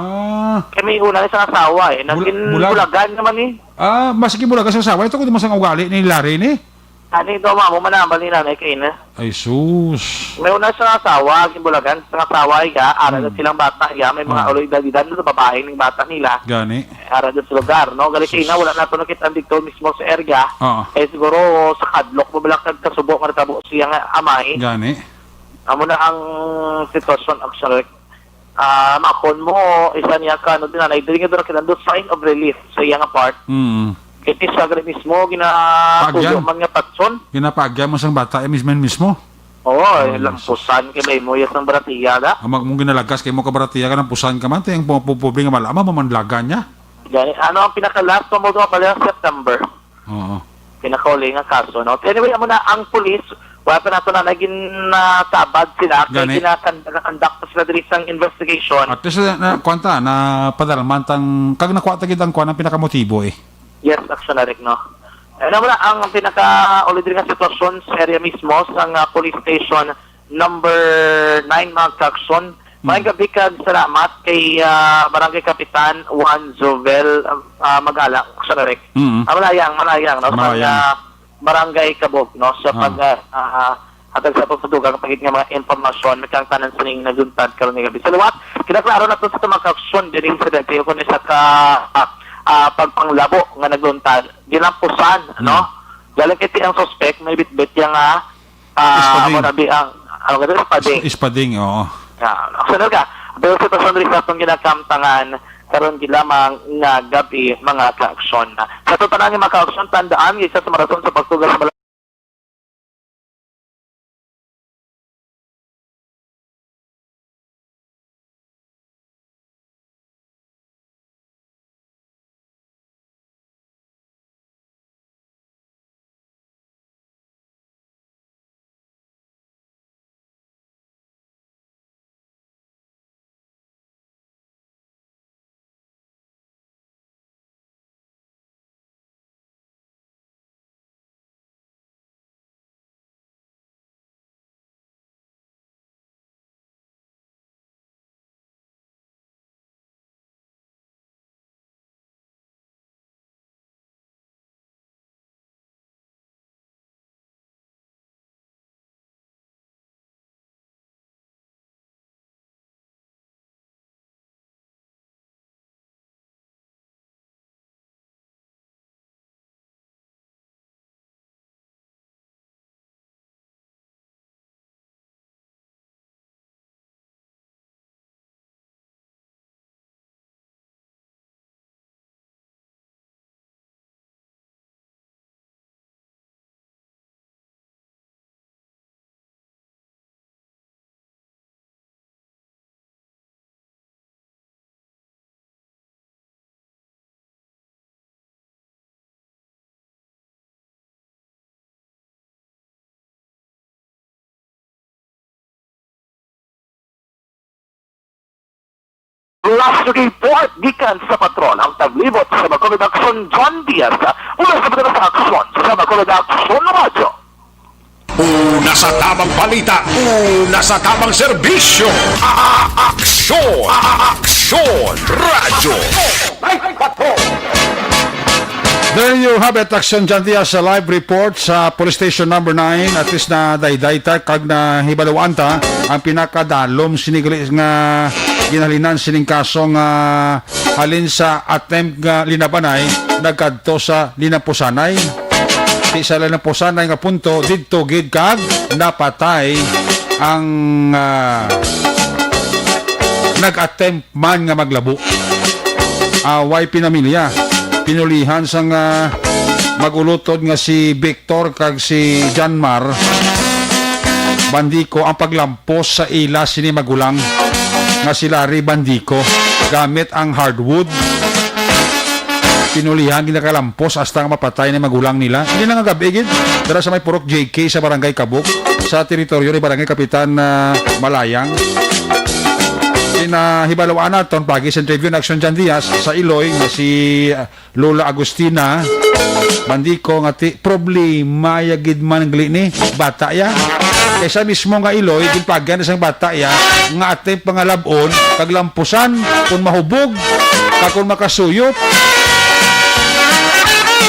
Kaya may una sa asawa eh. Naging bulagan naman eh. Maski bulagan sa asawa. Ito ko di masang ugali ni Larry ni. Ani daw mo manambal ni Nanay kay na. Ay sus. May una sa asawa, gimbulagan sa asawa ya, ara na silang bata ya, may mga uloy-dalidan sa babae ng bata nila. Gani. Ara sa lugar, no? Gali kay na wala na to nakita dito mismo sa area. Eh siguro sa kadlok mo balakad kasubo nga tabo siya nga amay. Gani. Amo na ang sitwasyon actually. Makon mo isa niya ka no dinanay dili nga do kinando sign of relief sa iyang part. Iti sa mismo, ginatuyo man nga patson. Ginapagyan mo sang bata, mismo? Oo, lampusan kay may mo yasang baratiya da. Amag mong ginalagas, kay mo ka baratiya ka ng pusan ka man, tayong pupubling nga malama, mamanlaga niya. Ano ang pinaka-last mo doon pala September? Oo. Pinaka-uli nga kaso, no? Anyway, amo na ang police, wala pa nato na naging sabad sila, kaya ginakandak pa sila dili sang investigation. At least na padalmantang, kag nakuha tagid ang kuha ng pinakamotibo eh. Yes, actually, no? Ano mo na, ang pinaka-ulit rin nga sitwasyon sa area mismo, sa police station number 9, mga kakson. May gabi kag salamat kay Barangay Kapitan Juan Jovel Magala, actually. Malayang, no? Sa Barangay Kabog, no? Sa hatag sa pagpadugang pagit nga mga informasyon, may kang tanan sa ning naguntad karon nga gabi. Sa luwat, kinaklaro na to sa mga kakson, din incident, kayo kung isa ka pagpanglabo nga nagluntad ginampusan no galing kiti ang suspect may bitbit yang ispading oo actually ka pero sa person rin sa itong ginakamtangan karon gilamang nga gabi mga ka-aksyon sa tutanan ng mga ka-aksyon tandaan isa sa maraton sa pagtugas sa last report gikan sa patrol ang taglibot sa Bacolod Action John Diaz mula sa Bacolod Action sa Bacolod Action Radio. Una sa tamang balita, una sa tamang serbisyo. Aksyon! Aksyon! Radyo! There you have it, Action John Diaz sa live report sa police station number 9. At least na dayday ta kag na hibalawaan ta ang pinakadalom sinigali nga ginhalinan sining kaso nga halin sa attempt nga linabanay nagkadto sa linampusanay. Di sa linampusanay nga punto didto gid kag napatay ang nag-attempt man nga maglabo. Away pinamilya. Pinulihan sang magulutod nga si Victor kag si Janmar Bandico ang paglampos sa ila sini magulang nga si Larry Bandico gamit ang hardwood. Pinulihan ginakalampos hasta nga mapatay ni magulang nila. Hindi na nga gabi gid dara sa may Purok JK sa Barangay Kabuk sa teritoryo ni Barangay Kapitan Malayang. Hibalawan naton pagi sa Tribune Action John Diaz sa Iloy nga si Lola Agustina Bandico nga ti problema ya gid man gli ni bata ya kaysa mismo nga Iloy ginpagyan sang bata ya nga atay pangalabon kag lampusan kun mahubog kag kun makasuyop.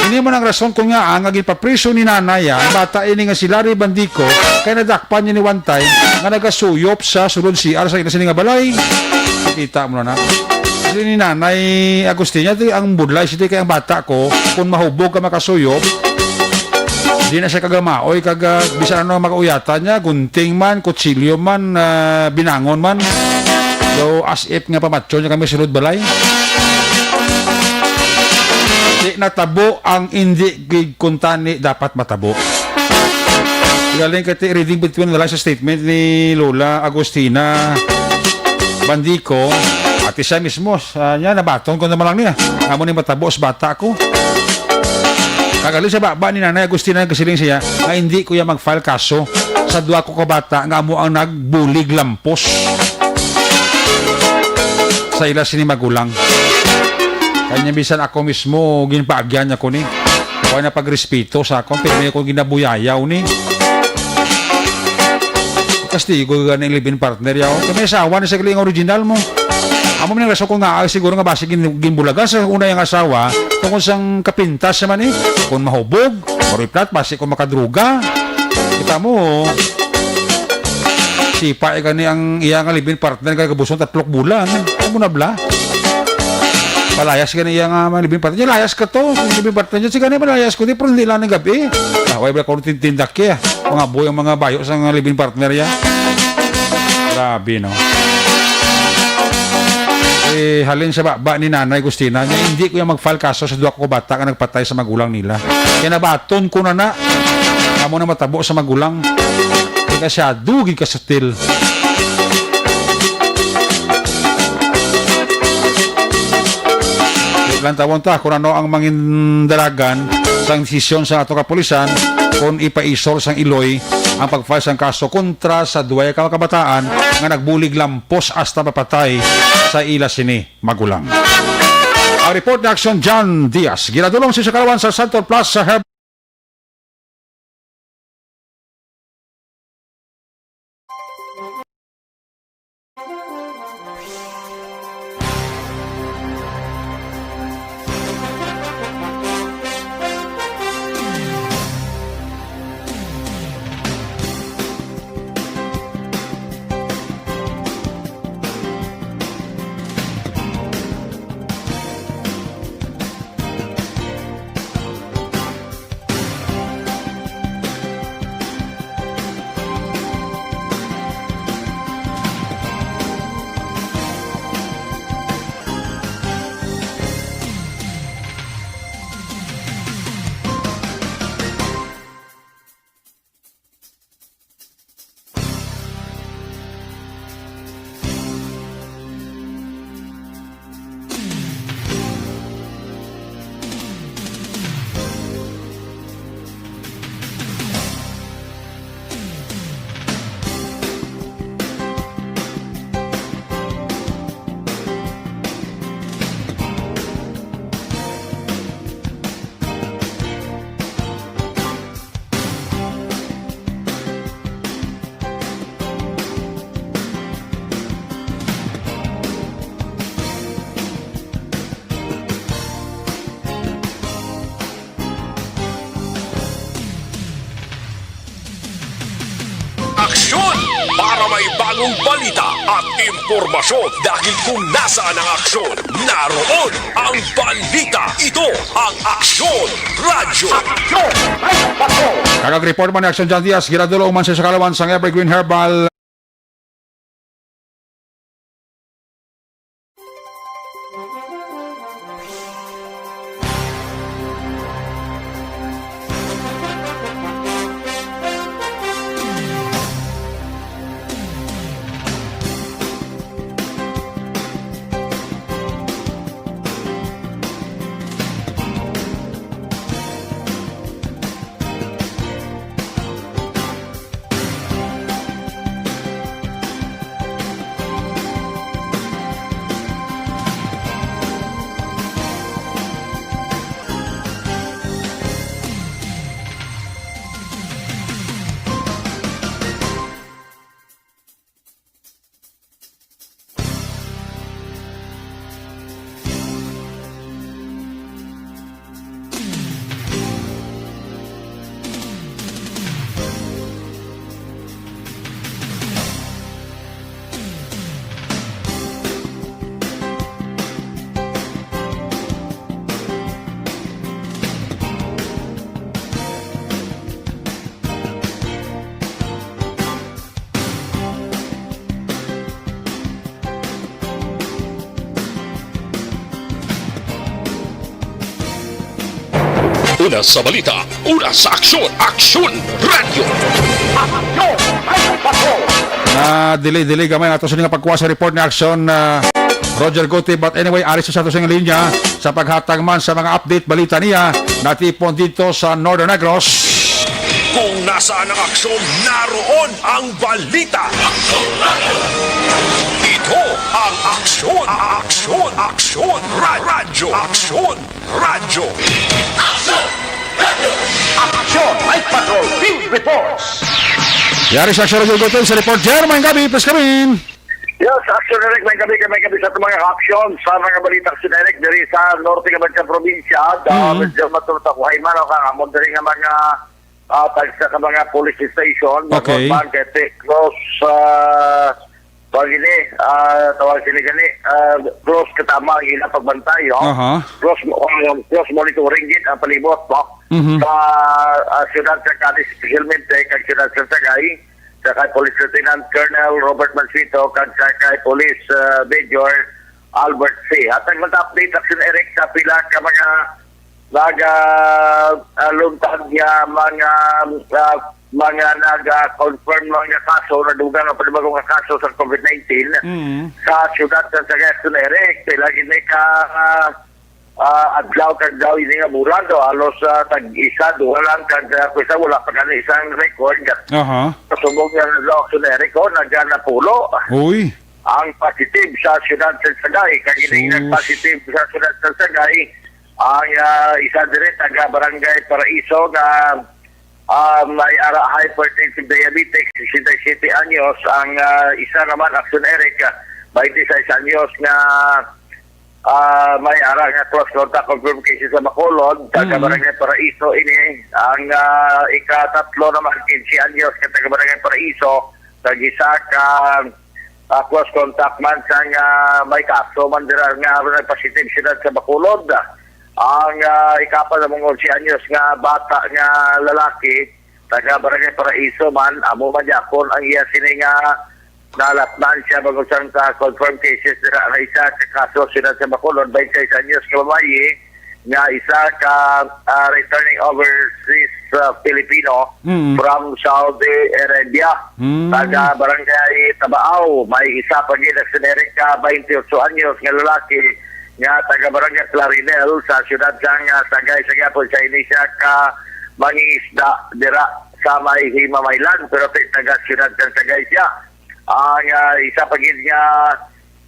Ini man ang rason kung nga ang gipapriso ni nanay ang bata ini nga si Larry Bandico kay nadakpan niya ni one time nga nagasuyop sa sulod CR sa inasini nga balay. Kita mo na. Kasi ni nanay Agustina ang budlay siya kay ang bata ko kung mahubog ka makasuyop di na siya kagamaoy kag bisan ano makauyatan niya gunting man, kutsilyo man, binangon man. So as if nga pamatso niya kami sulod balay. Natabo ang hindi kuntani dapat matabo. Galing kati reading between the lines sa statement ni Lola Agustina Bandico at siya mismo niya nabaton ko naman lang niya amo ni matabo sa bata ko. Kagali sa baba ni Nanay Agustina kasiling siya nga hindi ko ya mag-file kaso sa duwa ko ka bata nga amo ang nagbulig lampos sa ila sini magulang. Kanya bisan ako mismo ginpaagyan niya ko ni. Kaya na pagrespeto sa akong pero may ako ginabuyayaw ni. Kasi ko ganing live-in partner yaw. Kami asawa ni sa kaling original mo. Amo man raso ko nga siguro nga basi ginbulaga sa una yung asawa tungkol sang kapintas naman eh. Kung mahubog, oriplat basi ko makadruga. Kita mo sipa kani ang iya nga live-in partner kay kabuson 3 bulan. Amo na bla. Palayas ka niya nga malibing partner niya. Layas ka to. Malibing partner niya. Sige na malayas ko. Di pero hindi lang ng gabi. Naway ba ko tindak kaya. Mga boy ang mga bayo sa malibing partner niya. Grabe no. Halin sa baba ni Nanay Agustina niya. Hindi ko yung mag-file kaso sa duwa ko bata ka nagpatay sa magulang nila. Kaya nabaton ko na. Amo na matabo sa magulang. Kaya siya dugi ka sa til. Lantawon ta kung ano ang mangindalagan sang desisyon sa ato kapulisan kung ipaisol sang Iloy ang pag-file sang kaso kontra sa duway ka kabataan nga nagbulig lampos hasta mapatay sa ila sini magulang. Ang report na Action John Diaz ginadulong si Sakalawan sa Santo Plus sa Herb balita at impormasyon dahil kung nasaan ang aksyon, naroon ang balita. Ito ang Aksyon Radyo. Kakag-report man ni Action Jan Diaz, giradulong man sa kalawan sang Evergreen Herbal. Una sa balita, una sa aksyon, Aksyon Radio. Delay gamay ato sa nga pagkuha sa report ni Action Roger Guti. But anyway, aris sa ato sa linya sa paghatag man sa mga update balita niya natipon dito sa Northern Negros. Kung nasaan ang aksyon, naroon ang balita. Ito ang Aksyon Radyo. Aksyon Radyo. Aksyon! Night Patrol Field Reports! Yari sa Action Roger Guti sa report. Jermaine Gabi, please come in. Yes, Action Eric, may gabi sa itong mga aksyon sa mga balita Action Eric diri sa Norte Cabanca Provincia. Medyo matutakuhay man o kangamon diri nga mga tagsa ka mga police station. Okay. Close tawag sila gani close katama ang ilang pagbantay. Close monitoring git ang palibot sa siyudad sa Cadiz, especialmente kag siyudad sa Sagay. Sa kay Police Lieutenant Colonel Robert Mansito kag sa kay Police Major Albert C. At ang update Action Eric sa pila ka mga luntag niya mga naga-confirm mga kaso na dugang ang panibagong kaso sa COVID-19 sa siyudad sa Action Eric. Kaya gini ka adlaw kag daw ini nga burado alos tag-isa duha lang kag kusa wala pa na isang record. Pasubog nga na Action Eric nagana pulo. Uy. Ang positive sa siyudad sa Sagay kag ini positive sa siyudad sa Sagay ang isa dire taga Barangay Paraiso na may hypertensive diabetic 67 anyos. Ang isa naman Action Eric 26 anyos na may ara nga cross contact confirmed cases sa Bacolod taga Barangay Paraiso ini. Ang ikatatlo naman 15 anyos ka taga Barangay Paraiso tag-isa ka cross contact man sa may kaso man dira nga positive sila sa Bacolod. Ang ikapa na mga 11 anyos nga bata nga lalaki taga Barangay Paraiso man amo man yapon ang iya sini nga nalatnan siya bago siyang confirmed cases na isa sa kaso sila sa Bacolod 26 anyos ka babae nga isa ka returning overseas Filipino from Saudi Arabia taga Barangay Tabao. May isa pa gina sa Amerika 28 anyos nga lalaki nga taga Barangay Clarinel sa siyudad sang Sagay sa Gapon sa Indonesia ka mangingisda dira sa may Himamaylan pero taga siyudad sang Sagay siya. Ang isa pa gid nga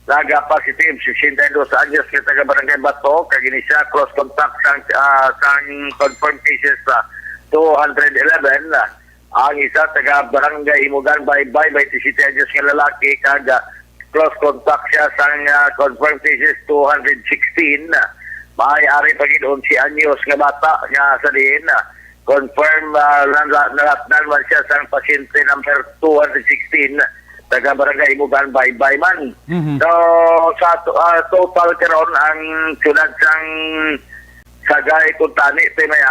naga positive 62 anyos nga taga Barangay Bato kag ini siya cross contact sang confirmed cases 211. Ang isa taga Barangay Imugan Baybay 27 anyos nga lalaki kag close contact siya sa confirmed cases 216. May-ari pagid 11 anyos nga bata nga sa diin. Confirm nalatnan man siya sa pasyente number 216 taga Barangay Mugan Baybay man. Mhm. So sa total karon ang syudad sang Sagay Kuntani may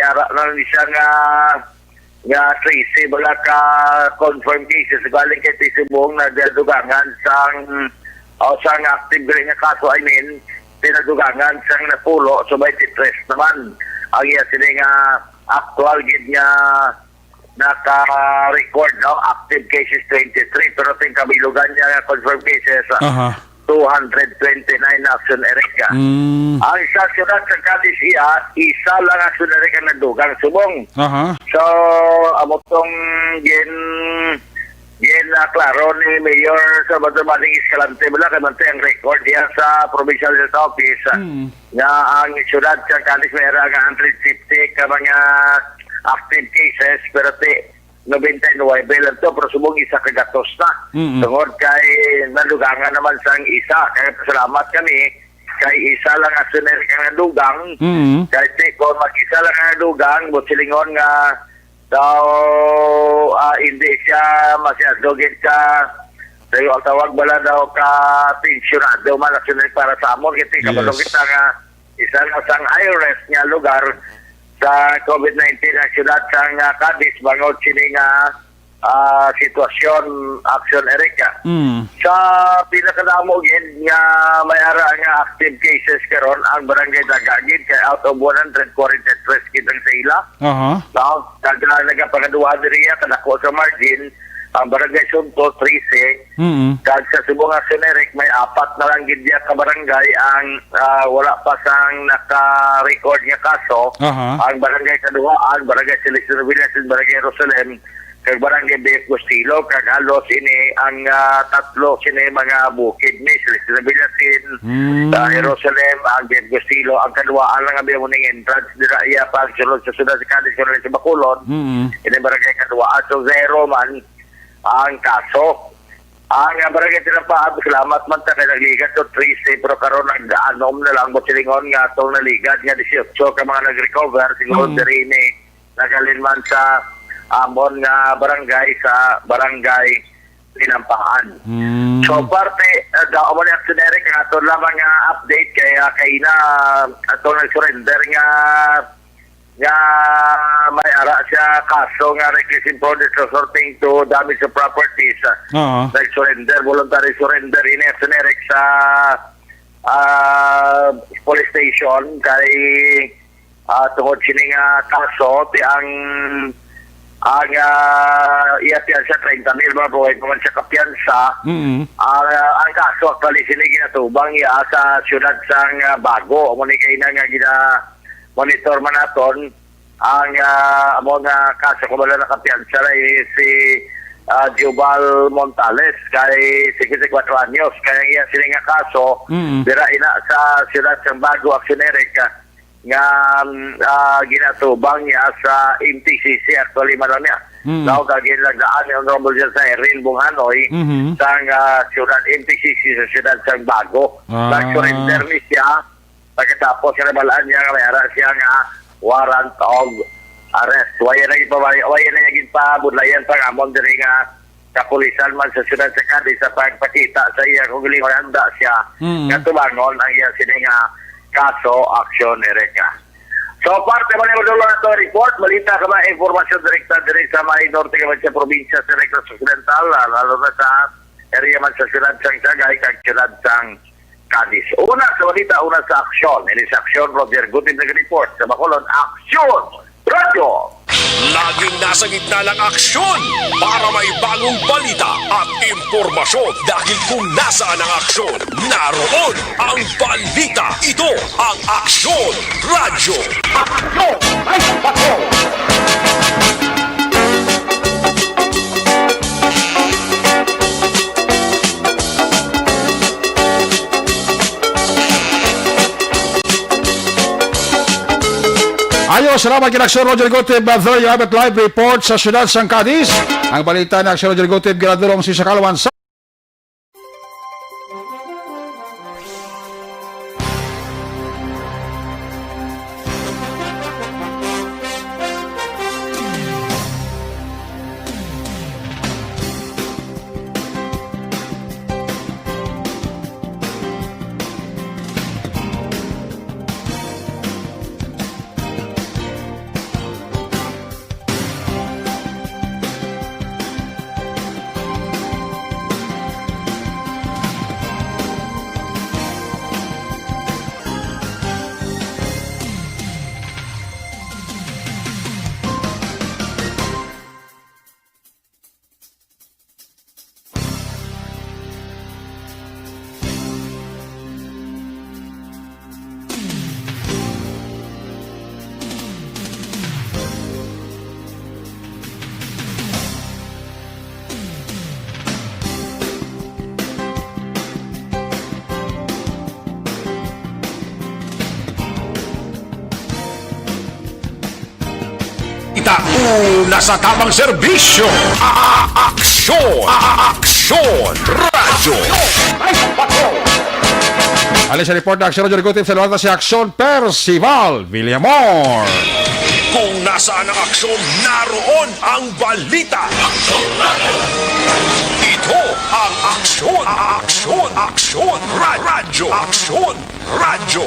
ara lang ni siya nga trace wala ka confirm cases galing kay Tisibong na dugangan sang active nga kaso pinadugangan sang napulo so may titres naman ang iya sila nga actual gid nga naka-record active cases 23 pero ting kabilugan niya nga confirmed cases 229 na action erika. Ang isa syudad sa Cadiz isa lang action erika na dugang subong. So amotong klaro ni Mayor sa Maning Escalante wala kay mantay ang record diya sa Provincial Health Office nga ang syudad sa Cadiz mayroon nga 150 ka mga active cases pero 99 lang to pero subong isa kagatos na tungod kay nalugangan naman sang isa kaya pasalamat kami kay isa lang asunir ka nga dugang kay kung mag-isa lang nga dugang silingon nga daw hindi siya masyado gid ka tayo ang tawag bala daw ka pensionado man asunir para sa amon kiti kabalo kita nga isa lang sang high risk nga lugar sa COVID-19 ang syudad sang Cadiz bangod sini nga sitwasyon action erika. Sa pinakadamo gid nga may ara nga active cases karon ang barangay Dagagid kay out of 143 gid ang sa ila. Now, nagapangaduha diriya kanako sa margin ang barangay Sunto 13 kag sa subong action erik may 4 na lang gid diya ka barangay ang wala pa sang naka-record nga kaso. Ang barangay Kaduhaan, barangay Celestino Villas, barangay Jerusalem kag barangay Beyek Gustilo kag halos ini ang tatlo sini mga bukid ni Celestino Villas Jerusalem ang Beyek Gustilo ang Kaduhaan lang ang mo ning entrance dira iya pag sulod sa syudad sa Cadiz sa Bacolod ini barangay Kaduhaan so zero man ang kaso. Ang barangay Tinampaan, salamat man ta kay nagligat to 13 pero karon nag-anom na lang mo silingon nga atong naligad nga 18 ka mga nag-recover siguro diri ni nagalinman sa amon nga barangay sa barangay Tinampaan. So parte daw mo ni aksionere kay ato lamang nga update kay na ato nag-surrender nga may ara siya kaso nga reckless imprudence resulting to damage to properties. Nag-surrender, voluntary surrender in Exonerix sa police station kay tungod sini nga kaso ti ang iya piyansa 30,000 mga buhay kuman siya kapiyansa. Ang kaso actually sini ginatubang iya sa syudad sang Bago mo ni kay na nga monitor man naton ang mga kaso ko bala nakapiyansa si Jubal Montales kay 64 anyos kaya iya sila nga kaso dira ina sa syudad sang Bago Actioneric nga ginatubang niya sa MTCC actually man niya daw kagin nagdaan yung Honorable sa Erin Bunghanoy sang syudad MTCC sa syudad sang Bago nag-surrender ni siya pagkatapos siya nabalaan niya mayara siya nga warrant of arrest. Waya na naging pabudlayan pang amon diri nga kapulisan man sa syudad sa Cadiz sa pagpakita sa iya kung galing handa siya nga tubangon ang iya sini nga kaso aksyon ereka. So parte man yung dulo na ito report, malita ka ba informasyon direkta diri sa may norte ka sa probinsya sa Negros Occidental lalo na sa area man sa syudad sang Sagay kag syudad sang Cadiz. Una sa balita, una sa aksyon. Ini sa aksyon, Roger Gutin nag-report sa Bacolod. Aksyon! Radio! Laging nasa gitna ng aksyon para may bagong balita at impormasyon dahil kung nasaan ang aksyon, naroon ang balita. Ito ang Aksyon Radio. Aksyon! Ay, patrol! Ayos, salamat kina Aksyon Roger Gotib. There you have it, live report sa syudad sang Cadiz. Ang balita ni Aksyon Roger Gotib, ginadurong si Sakalawan sa nasa tamang serbisyo. Aksyon! Aksyon! Radyo! Night Patrol! Alis sa report na aksyon, Rodyo Tip sa luwalhati si Aksyon Percival Villamor. Kung nasaan ang aksyon, naroon ang balita. Ito ang aksyon, aksyon, aksyon, radyo, aksyon, radyo.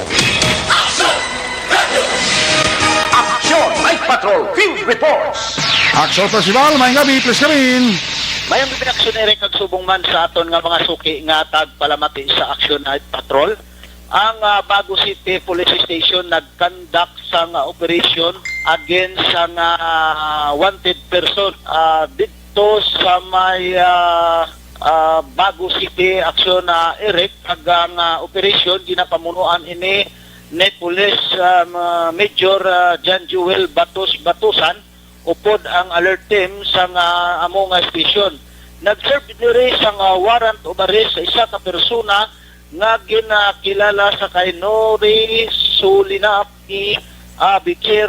Action! Night Patrol! Field Reports! Aksyon Percival, may gabi, please kamin. Mayang bibinaksyon kag subong man sa aton nga mga suki nga tagpalamati sa Action Night Patrol. Ang Bago City Police Station nag-conduct sa operation against sa wanted person dito sa may Bago City Action Eric kag ang operation ginapamunuan ini ni Police Major John Joel Batusan upod ang alert team sa amo nga station. Nag-serve diri sa warrant of arrest sa isa ka persona nga ginakilala sa kay Nori Sulinap Bikir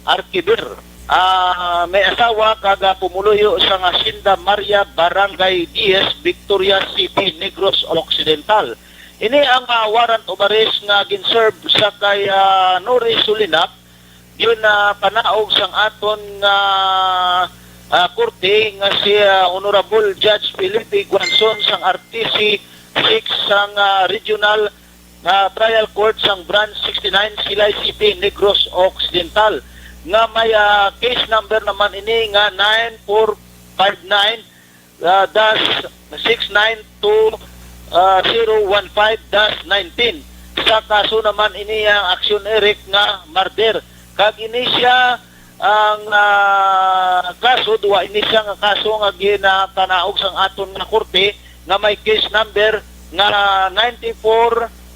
Arkibir. May asawa kaga pumuluyo sa Hacienda Maria Barangay Diez, Victoria City, Negros Occidental. Ini ang warrant of arrest nga ginserve sa kay Nori Sulinap. Yun panaog sang aton nga korte nga si Honorable Judge Felipe Guanzon sang RTC 6 sang Regional Trial Court sang Branch 69 Silay City, Negros Occidental nga may case number naman ini nga 9459-692-015-19 sa kaso naman ini ang Action Eric nga murder kag ini siya ang kaso duwa ini siya nga kaso nga ginapanaog sang aton nga korte nga may case number nga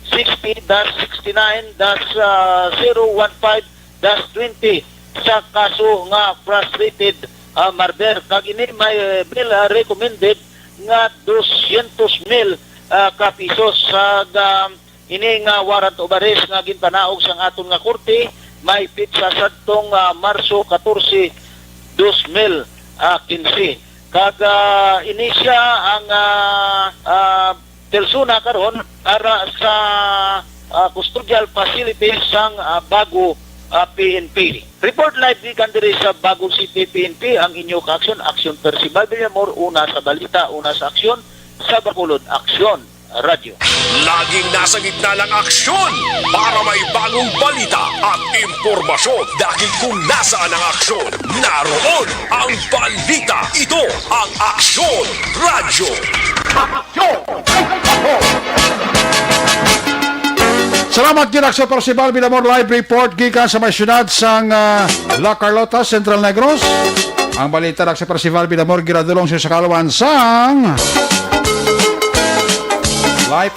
94-60-69-015-20 sa kaso nga frustrated murder kag ini may bill recommended nga 200,000 ka pisos sa ini nga warrant of arrest nga ginpanaog sang aton nga korte may pitsa sadtong Marso 14, 2015. Kag ini siya ang persona karon para sa custodial facility sang Bago PNP. Report live gikan diri sa Bago City PNP ang inyo ka-aksyon, Action Percival Villamor, una sa balita, una sa aksyon, sa Bacolod, Aksyon Radio. Laging nasa gitna ng aksyon para may bagong balita at impormasyon dahil kung nasaan ang aksyon, naroon ang balita. Ito ang Aksyon Radio. Action! Night Patrol! Salamat gid Aksyon Percival Villamor live report gikan sa may syudad sang La Carlota, Central Negros. Ang balita ng Aksyon Percival Villamor giradulong sa kalawan sang live.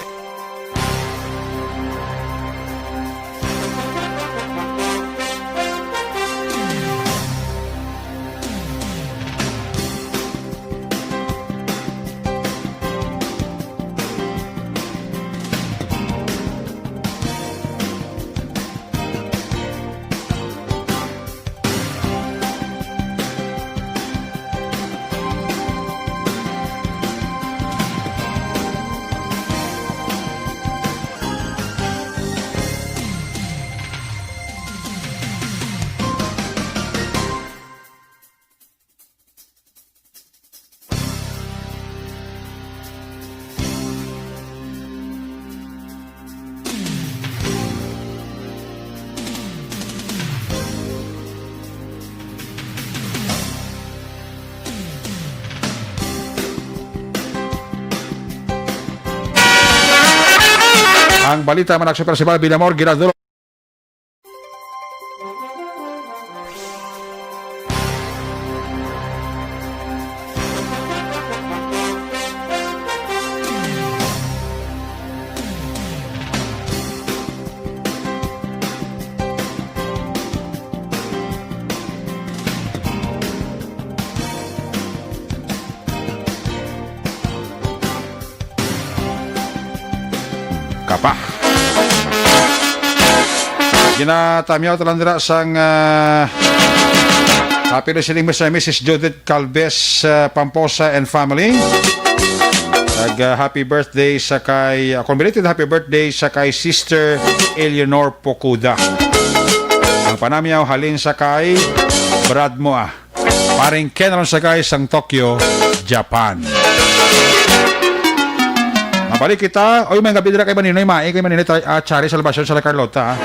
Ang balita man Aksyon Percival Villamor giradulong kapa. Ginatamyaw talandira sang happy listening Mrs. Judith Calves Pamposa and family. Happy birthday sa kay belated happy birthday sa kay Sister Eleanor Pokuda. Ang panamyaw halin sa kay Brad Moa. Paring Kenron sa kay sang Tokyo, Japan. Mabalik kita. Oy, may gabi dira kay Maninoy Mae, kay Maninoy Chari sa labasyon sa La Carlota.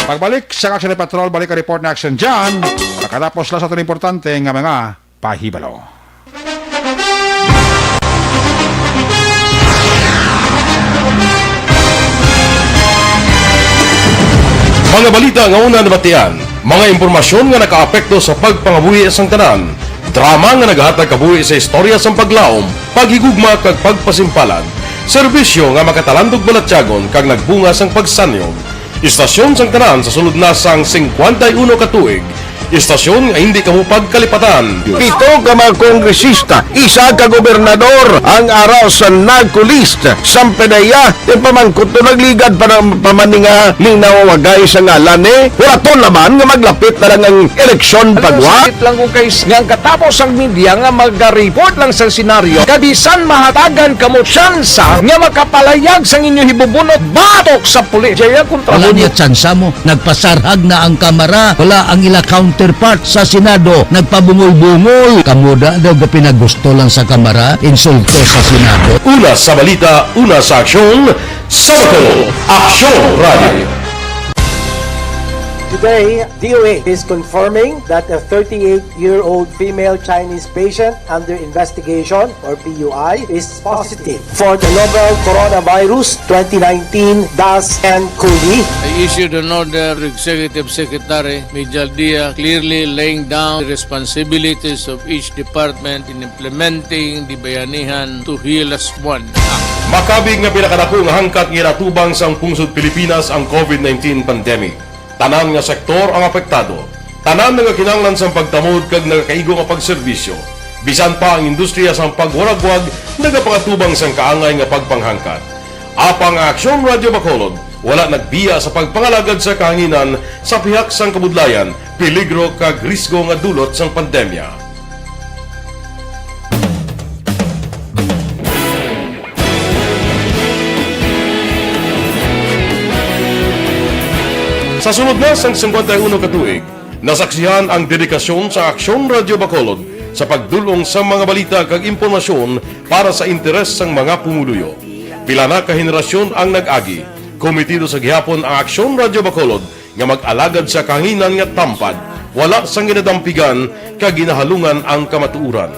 Pagbalik sa Action Patrol, balik ka report na action dyan. Pagkatapos lang sa ito importante nga mga pahibalo. Mga balita nga una nabatian, mga impormasyon nga nakaapekto sa pagpangabuhi sang tanan, drama nga naghatag kabuhi sa istorya sang paglaom, paghigugma kag pagpasimpalan, serbisyo nga makatalandog balatyagon kag nagbunga sang pagsanyog, istasyon sang tanan sa sulod na sang 51 ka tuig, istasyon nga hindi kamupag kalipatan. 7 ka mga kongresista, 1 ka gobernador ang araw sa nagkulist sa Pedaya di pamangkot to nagligad para pamaninga ning nawawagay sa ngalan wala to naman nga maglapit na lang ang eleksyon pagwa lang kung kay nga katapos ang media nga mag-report lang sa senaryo kabisan mahatagan kamo tsansa nga makapalayag sa inyo hibubunot batok sa pulis jaya kontra wala niya tsansa mo nagpasarhag na ang kamera wala ang ila counterpart sa Senado nagpabungol-bungol kamuda daw pinagusto lang sa kamera insulto sa Senado. Una sa balita, una sa aksyon, Sabado, Aksyon Radio. Today, DOA is confirming that a 38-year-old female Chinese patient under investigation, or PUI, is positive for the novel coronavirus 2019 DAS-CoV. I issued an order, Executive Secretary Mijal Dia, clearly laying down the responsibilities of each department in implementing the Bayanihan to Heal as One Act. Makabig nga pinakadako nga hangkat nga natubang sang pungsod Pilipinas ang COVID-19 pandemic. Tanan nga sektor ang apektado. Tanan nga kinahanglan sang pagtamod kag nagakaigo nga pagserbisyo. Bisan pa ang industriya sang pagwaragwag nagapangatubang sang kaangay nga pagpanghangkat. Apang Aksyon Radio Bacolod wala nagbiya sa pagpangalagad sa kahanginan sa pihak sang kabudlayan, peligro kag risgo nga dulot sang pandemya. Sa sunod na sang 51 katuig, nasaksihan ang dedikasyon sa Aksyon Radio Bacolod sa pagdulong sa mga balita kag impormasyon para sa interes sang mga pumuluyo. Pila na ka henerasyon ang nag-agi, komitido sa gihapon ang Aksyon Radio Bacolod nga mag-alagad sa kahanginan nga tampad, wala sang ginadampigan kag ginahalungan ang kamatuuran.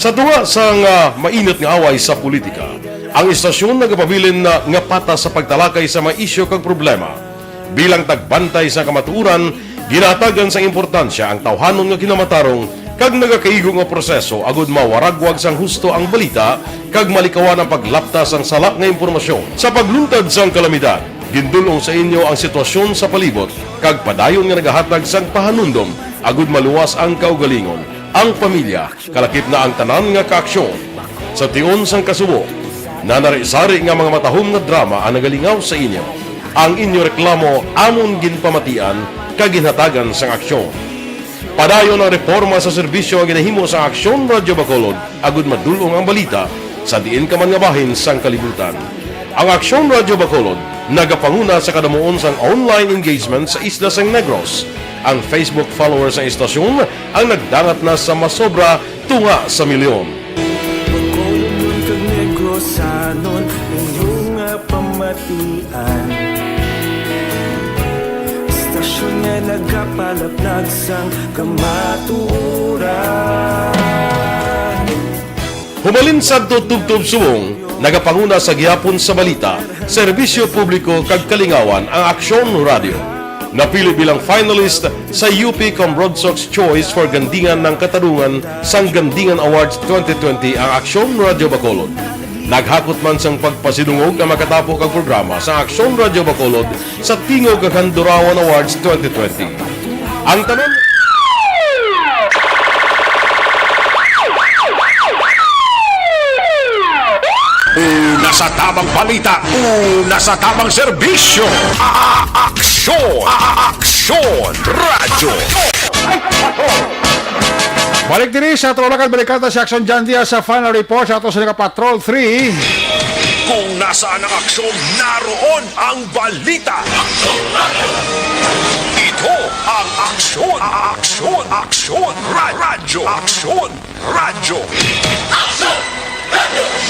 Sa duwa sang mainit nga away sa politika, ang istasyon nagapabilin na nga patas sa pagtalakay sa mga isyu kag problema. Bilang tagbantay sa kamatuuran, ginatagan sa importansya ang tawhanon nga kinamatarong kag nagakaigo nga proseso agud mawaragwag sang husto ang balita kag malikawan ang paglaptas sang sala nga impormasyon. Sa pagluntad sang kalamidad, gindulong sa inyo ang sitwasyon sa palibot kag padayon nga nagahatag sang pahanundom agud maluwas ang kaugalingon, ang pamilya, kalakip na ang tanan nga kaaksyon. Sa tion sang kasubo, nanari-sari nga mga matahom nga drama ang nagalingaw sa inyo. Ang inyo reklamo amon ginpamatian kag ginhatagan sang aksyon. Padayon ang reforma sa serbisyo nga ginahimo sa Aksyon Radio Bacolod agud madulong ang balita sa diin ka man nga bahin sang kalibutan. Ang Aksyon Radio Bacolod nagapanguna sa kadamuon sang online engagement sa isla sang Negros. Ang Facebook followers sa istasyon ang nagdangat na sa masobra tunga sa milyon. Bacolod kag Negros anon inyong pamatian. Istasyon nga nagapalaplag sang kamaturan. Humalin sa tubtub subong, nagapanguna sa gihapon sa balita, serbisyo publiko kag kalingawan ang Aksyon Radio. Napili bilang finalist sa UP Comrodsox Choice for Gandingan ng Katarungan sang Gandingan Awards 2020 ang Aksyon Radio Bacolod. Naghakot man sang pagpasidungog na makatapo kang programa sa Aksyon Radio Bacolod sa Tingog kag Handurawan Awards 2020. Ang tanon Una sa tamang balita, una sa tamang serbisyo. Aksyon! Aksyon Radyo. Balik din sa Trolakan, balikata si Action John Diaz sa final report sa ato sa Patrol 3. Kung nasaan ang aksyon, naroon ang balita. Ito ang Aksyon Radyo.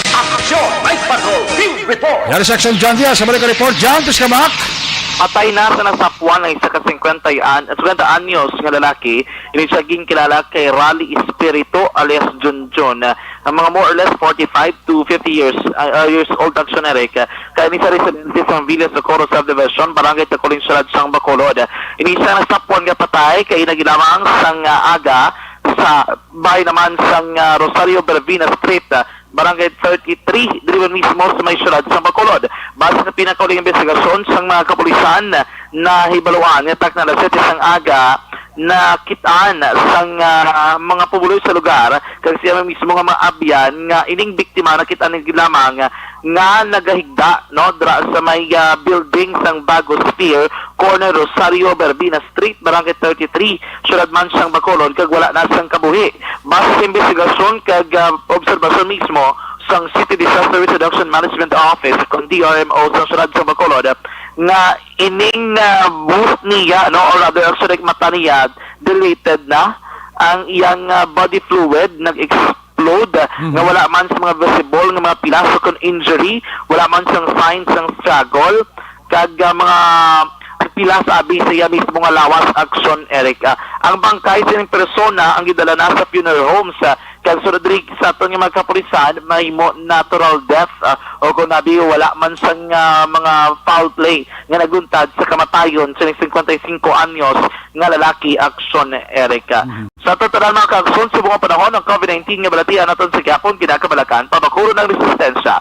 Aksyon Night Patrol Field Report. Yan si Action John Diaz sa balik report. John, tis ka mak. Patay na sa nasapuan ng isa ka 50 anyos nga lalaki. Ini siya kilala kay Rally Espiritu alias Junjun. Ang mga more or less 45 to 50 years old actionary. Kaya ini sa residente sa Villa Socorro Subdivision, Barangay Tacolin, Salad, Sang Bacolod. Ini siya nasapuan nga patay kay nagilamang sang aga sa bahay naman sang Rosario Bervina Street, Barangay 33, driven mismo sa may syudad sa Bacolod. Base sa pinakauling investigasyon sa mga kapulisan na hibaluan, yatak na alas 7 sang aga na kitaan sang mga pumuloy sa lugar kag siya mismo nga mga abyan nga ining biktima nakita ni lamang nga nagahigda no dra sa may building sang Bago Sphere, corner Rosario Berbina Street, Barangay 33, syudad man sang Bacolod kag wala na sang kabuhi. Base sa investigasyon kag obserbasyon mismo sang City Disaster Risk Reduction Management Office kung DRMO sa syudad sa Bacolod nga ining booth niya no or rather actually mata niya deleted na ang iyang body fluid nag-explode nga wala man sa mga visible nga mga pilaso kon injury, wala man sang signs ng struggle kag mga pila sa abi sa iya mismo nga lawas aksyon Eric. Ang bangkay sa persona ang gidala na sa funeral home sa Canso Rodriguez sa aton nga mga kapulisan may natural death o kung nabi wala man sang mga foul play nga naguntad sa kamatayon sa 55 anyos nga lalaki aksyon Eric. Sa total mga kaaksyon sa buong panahon ng COVID-19 nga balatian naton sa Quiapo kinakabalakan pabakuro ng resistensya.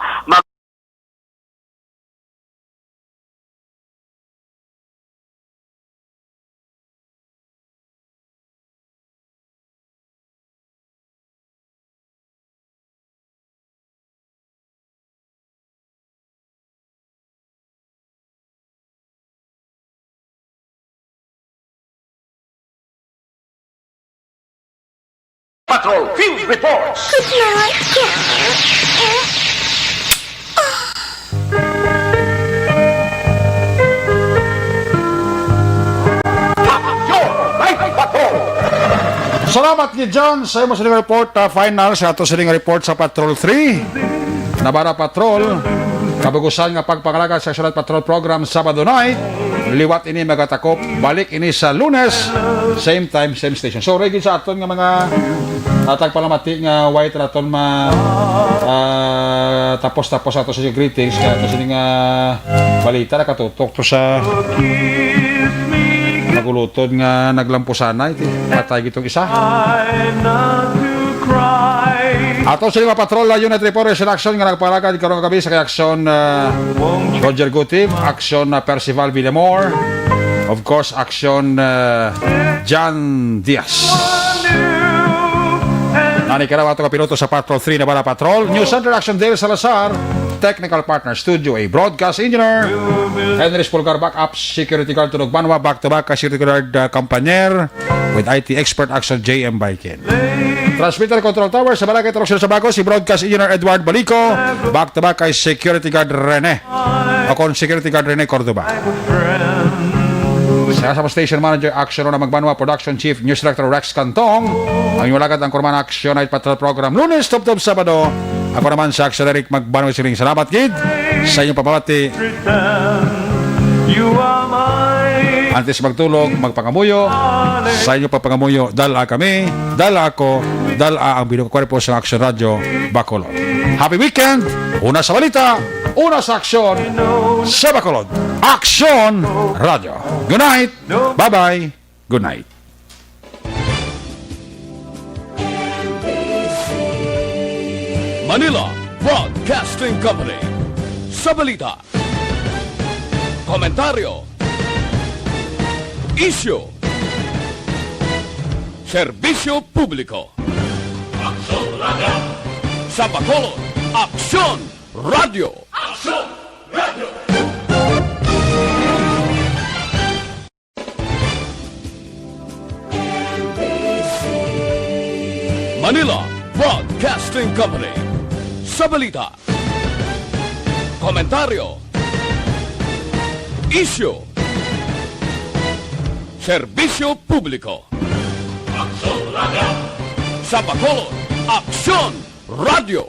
Patrol Field Reports. Good night. Salamat ni John sa imo sining report final sa ato sining report sa Patrol 3. Nabara Patrol kabugusan nga pagpangalaga sa Sulat Patrol program Sabado night. Liwat ini magatakop, balik ini sa Lunes, same time, same station. So regin sa aton nga mga tagpalamati nga white raton tapos ato sa greetings kaya ato sining balita na katutok to sa nagulutod nga naglampusanay patay gitong isa. Ato sa mga patrol unit report sa action nga nagpalagad karon kagabi sa action Roger Gutib, action Percival Villamor, of course action John Diaz. Nani karawa to kapiloto sa Patrol 3 na Bala Patrol, News Center Action Dale Salazar, Technical Partner Studio A Broadcast Engineer, Henry Spolgar Backup Security Guard Tunog Banwa, back to back Security Guard Kampanyer with IT Expert Action JM Baiken. Transmitter Control Tower sa Balagay Troxel sa Bago, si Broadcast Engineer Edward Balico, back to back kay Security Guard Rene, akon Security Guard Rene Cordoba. Sa Station Manager Action na Magbanwa, Production Chief News Director Rex Cantong, ang iwalagad ang Kurman Action Night Patrol Program Lunes, Top Sabado. Ako naman sa Action Eric Magbanwa siling salamat kid sa inyong papabati. Antes magtulog, magpangamuyo. Sa inyo papangamuyo, dala kami, dala ako, dala ang binukwarpo sa Action Radio Bacolod. Happy weekend! Una sa balita, una sa aksyon sa Bacolod. Action Radio. Good night. Bye-bye. Good night. Manila Broadcasting Company. Sa balita, komentaryo, issue, serbisyo publiko. Aksyon Radio. Sa Bacolod, Aksyon Radio. Aksyon Radio. Manila Broadcasting Company. Sa balita, komentaryo, isyu, serbisyo publiko. Sa Bacolod, Aksyon Radio.